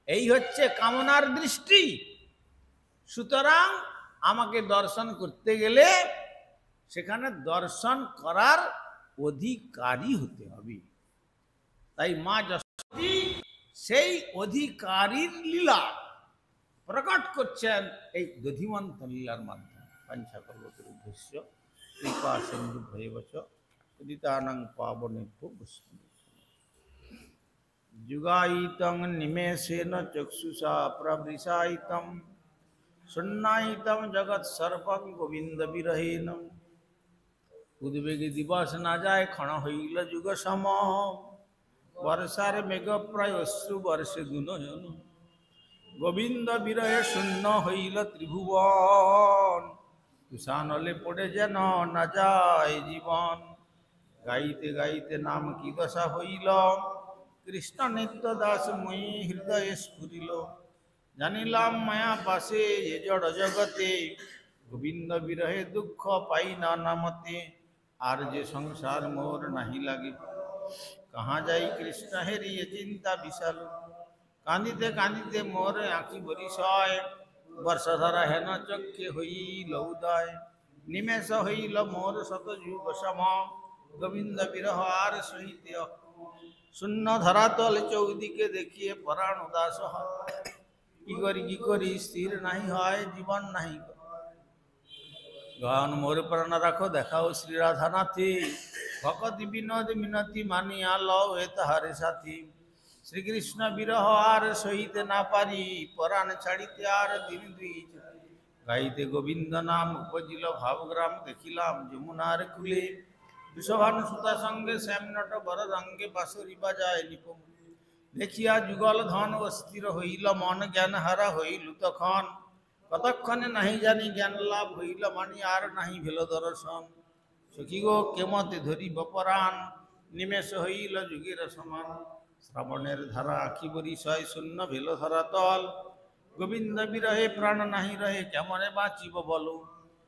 এই হচ্ছে কামনার দৃষ্টি। সুতরাং আমাকে দর্শন করতে গেলে সেখানে দর্শন করার অধিকারী হতে হবে। তাই মা যশোদী সেই অধিকারীর লীলা প্রকট করছেন এই দধিমন্ত লীলার মাধ্যমে। পাঞ্চাকল্পতরু উদ্দেশ্য কৃপা সিন্ধু ভৈবচ পতিতানাং পাবনেভ্যো বৈষ্ণবেভ্যো। যুগায়িতং নিমেষেন চক্ষুষা প্রবৃষায়িতং শূন্যায়িতং জগৎ সর্বং গোবিন্দ বিরহেন। উদ্বেগে দিবস না যায় ক্ষণ হইল যুগ সম, বর্ষার মেঘ প্রায় অশ্রু বর্ষে গুণয়ন। গোবিন্দ বিরহে শূন্য হইল ত্রিভুবন, তুষানলে পড়ে যেন না যায় জীবন। গাইতে গাইতে নাম কি দশা হইল, কৃষ্ণ নিত্য দাস মই হৃদয়ে স্ফুরিল। জানিলাম মায়া পাশে এ জড় জগতে, গোবিন্দ বিরহে দুঃখ পাই না নামতে। আর যে সংসার মোর নাহি লাগে, কাহা যাই কৃষ্ণ হেরিয়ে চিন্তা বিশাল। কাঁদিতে কাঁদিতে মোর আঁখি বরিশয়, বর্ষধারা হেন চক্ষে হইল উদয়। নিমেষ হইল মোর শত যুগ সম, গোবিন্দ বিরহ আর সহিতে। শূন্য ধরাতল চৌদিকে দেখিয়ে পরাণ উদাস হয়। কি করি স্থির নাহি হয় জীবন নাহি। গান মোর প্রাণ রাখো দেখাও শ্রী রাধানাথী, ভকতি বিনোদ মিনতি মানিয়া লও এ তাহারে সাথী। শ্রীকৃষ্ণ বিরহ আর সহিতে না পারি, পরাণ ছাড়িতে আর দিন দুই। গাইতে গোবিন্দ নাম উপজিল ভাবগ্রাম, দেখিলাম যমুনার কুলে। বৃষভানু সুতা সঙ্গে শ্যামনট বরদাঙ্গে বাঁশরি বাজায় নিপুণ। দেখিয়া যুগল ধন অস্থির হইল মন, জ্ঞান হারা হইল তখন। কতক্ষণে নাহি জানি জ্ঞান লাভ হইল মানি, আর নাহি ভেল দর্শন। সখী গো কেমতে ধরিব পরাণ, নিমেষ হইল যুগের সমান। শ্রাবণের ধারা আঁখি বরিশয় শূন্য ভেল ধরাতল, গোবিন্দ বিরহে প্রাণ নাহি রহে কেমনে বাঁচিব বলো।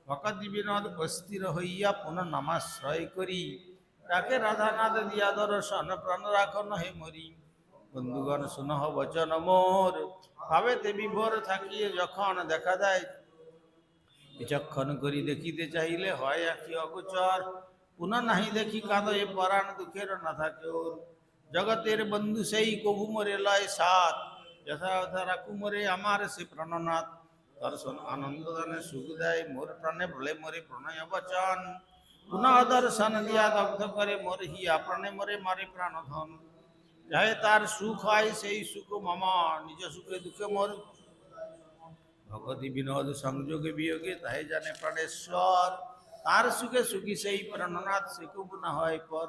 ভকতি বিনোদ অস্থির হইয়া পুনঃ নামাশ্রয় করি, তাকে রাধানাথ দিয়া দর্শন প্রাণ রাখ নহে মরি। বন্ধুগণ শুনহ বচন মোর, ভাবেতে বিভোর থাকিয়ে যখন দেখা দেয়। বিচক্ষণ করি দেখিতে চাইলে হয় আঁখি অগোচর, পুনঃ নাহি দেখি কাঁদে পরাণ দুঃখের না থাকে ওর। জগতের বন্ধু সেই কবু মোরে লয় সাথ, যথা যথা রাখু মোরে আমার সে প্রাণনাথ। দর্শন আনন্দ দানে সুখ দেয় মোর প্রাণে, বলে মোরে প্রণয় বচন। পুনঃ দর্শন দিয়া দগ্ধ করে মোর হিয়া প্রাণে, মোরে মারে প্রাণধন। যাহে তার সুখ হয় সেই সুখ মম, নিজ সুখে দুঃখে মোর। ভগতি বিনোদ সংযোগে বিয়োগে তাহে জানে প্রাণেশ্বর, তার সুখে সুখী সেই প্রাণনাথ সে কবু না হয় পর।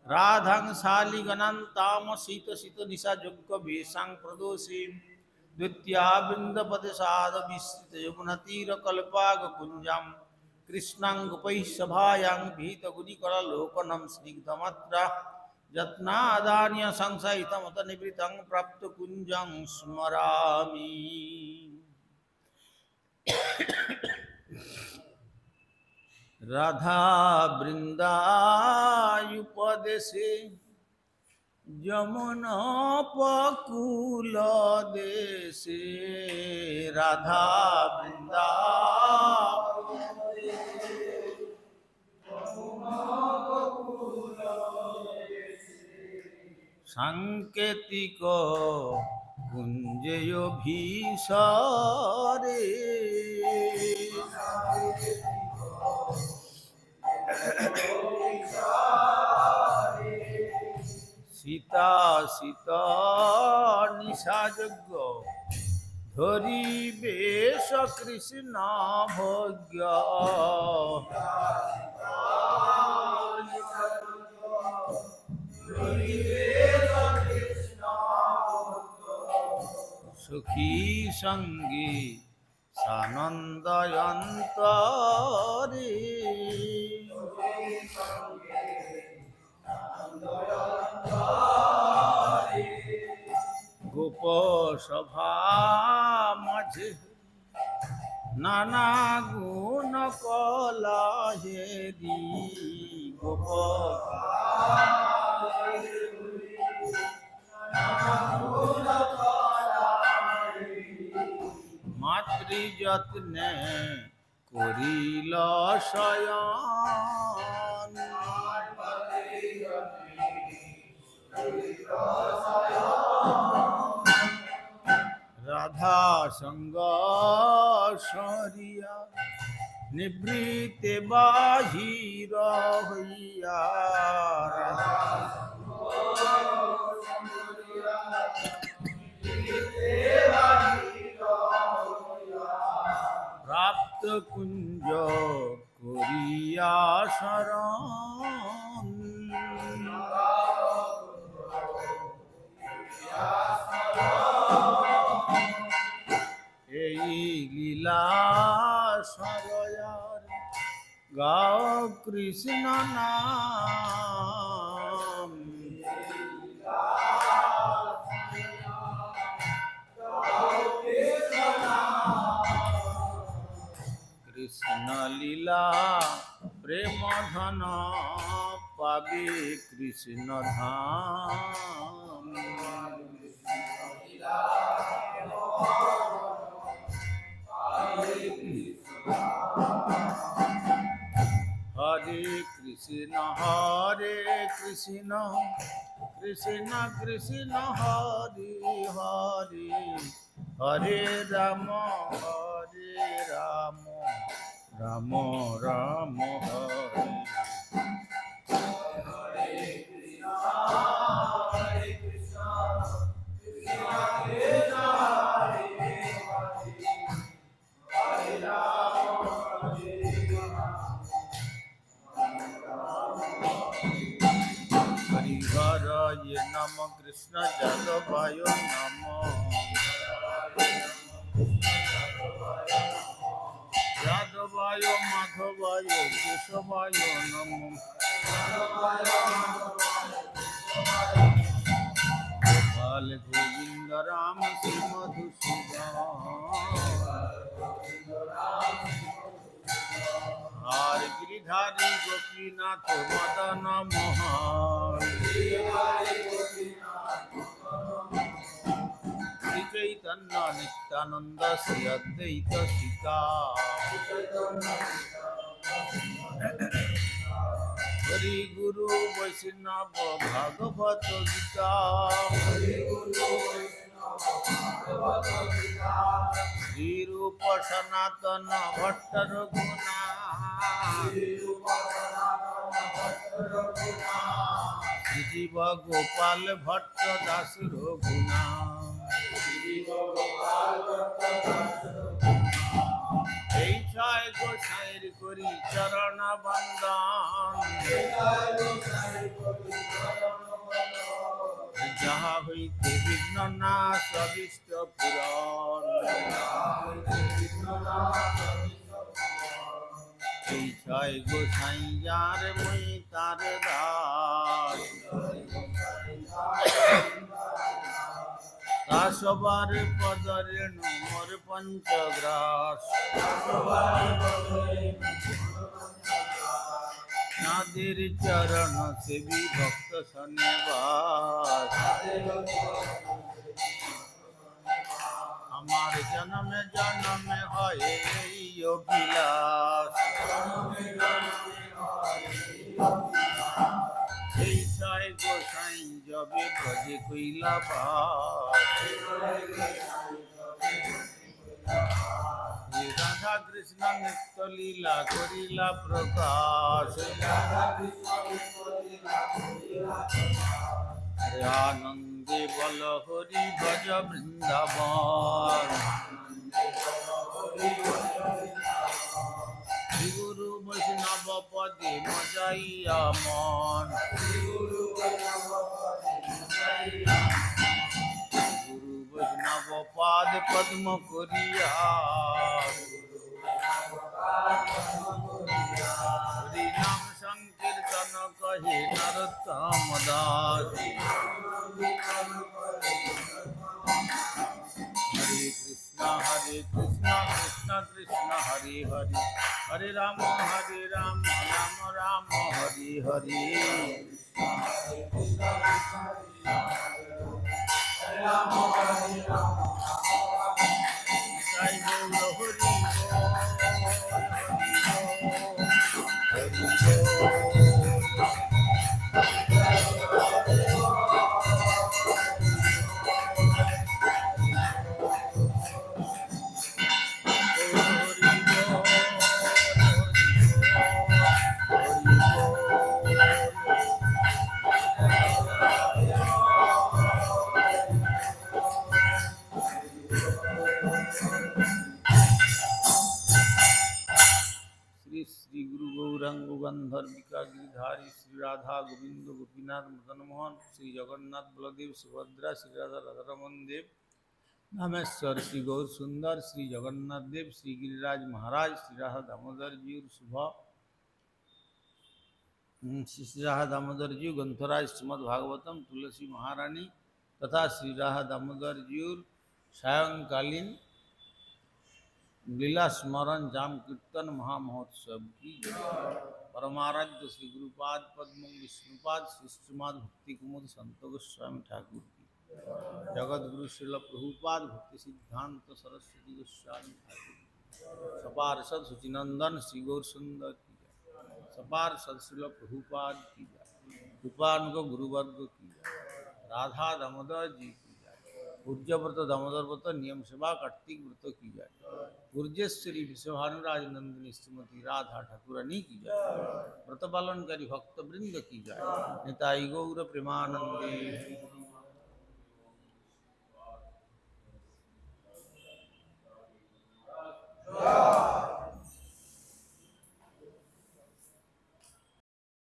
রাধাং শালী গণান্তাম শীত শীত নিশা যোগ্য ভীষাং প্রদোষী। দ্বিতীয়া বৃন্দপদে সাধ বিস্তৃত যমুনা তীর কল্পাগ কুঞ্জাম। কৃষ্ণাং গোপৈঃ সভায়াং ভীত গুণিকর লোকনম স্নিগ্ধমাত্রা। যত্নাদান্য সংশয়িতমত নিবৃতং প্রাপ্ত কুঞ্জং স্মরামি। রাধা বৃন্দায়ুপদেশে যমুনোপকূল দেশে। রাধা বৃন্দা সাংকেতিক কুঞ্জেয় ভীষরে। সীতা সীতা নিশাযজ্ঞ ধরিবে কৃষ্ণ ভোগ্য। সুখী সঙ্গে সানন্দয়ন্তরে। গোপ সভা মাঝে নানা গুণ কলা হেরি। গোপ যত্নে করিল শয়ন। রাধা সঙ্গ সরিয়া নিবৃতে বাহির হইয়া, প্রাপ্ত কুঞ্জ করিয়া শরণ। এই লীলা সরয়ার গাও কৃষ্ণ নাম। কৃষ্ণ লীলা প্রেম ধন পাবে কৃষ্ণ ধাম। হরে কৃষ্ণ কৃষ্ণ কৃষ্ণ হরে হরে, হরে রাম রাম রাম হরে। হরিহরায় নম কৃষ্ণ যাদবায় নম, যাদবায় মাধবায় কেশবায় নম। গোপাল গোবিন্দ রাম শ্রী মধুসূদন, আর গিরিধারী গোপীনাথ মদন মোহন। শ্রী চৈতন্য নিত্যানন্দ শ্রী অদ্বৈত সীতা, হরি গুরু বৈষ্ণব ভাগবত গীতা। শ্রী রূপ সনাতন ভট্ট রঘুনা, শ্রী জীব গোপাল ভট্ট দাস রঘুনা। এই ছয় গোসাইর করি চরণ বন্দন, যাহা হইতে বিঘ্ন নাশ অভীষ্ট পূরণ। এই ছয় গোসাই যার মুই তার দাস, তা সবার পদরেণু মোর পঞ্চগ্রাস। নাদের চরণ সেবী ভক্ত শনিবাস, আমার জন্মে জন্মে হয় এই অভিলাষ। এই ছয় গোসাই যবে ব্রজে কইলা বাস, রাধা কৃষ্ণ নিত্য লীলা করিলা প্রকাশ। আনন্দে বল হরি ভজ বৃন্দাবন, শ্রী গুরু বৈষ্ণব পদে মজাইয়া মন। গুরু বৈষ্ণব পাদ পদ্ম করিয়া, হরি নাম সংকীর্তন কহে নরোত্তম দাস। হরে কৃষ্ণ কৃষ্ণ কৃষ্ণ হরে হরে, হরে রাম রাম রাম হরে হরে। জয় গৌর হরি। गंधर्विका गिरिधारी श्री राधा गोविंद गोपीनाथ मदन मोहन श्री जगन्नाथ बलदेव सुभद्रा श्री राधा राधारमन देव रामेश्वर श्री गौर सुंदर श्री जगन्नाथ देव श्री गिरिराज महाराज श्री राधा दामोदर जी शुभ श्री राधा दामोदर जी ग्रंथराज श्रीमद भागवतम तुलसी महारानी तथा श्री राधा दामोदर जी सायंकालीन लीला स्मरण जाम कीर्तन महामहोत्सव की परमाराध्य श्री गुरुपाद पद्म विष्णुपाद श्री श्रीमद भक्ति कुमुद संत गोस्वामी ठाकुर की जगत गुरु श्रील प्रभुपाद भक्ति सिद्धांत सरस्वती गोस्वामी ठाकुर सपार्षद सुचिनंदन श्री गौर सुंदर की सपार्षद श्रील प्रभुपाद की रूपान को गुरुवर्ग की राधा दामोदर जी की पूज्य व्रत दामोदर व्रत नियम सेवा कार्तिक व्रत की जाए गुर्जेश्वरी विश्वभानुराज नंदिनी श्रीमती राधा ठाकुरानी की जाए व्रत पालनकारी भक्त वृंद की जाए निताई गौर प्रेमानंदी।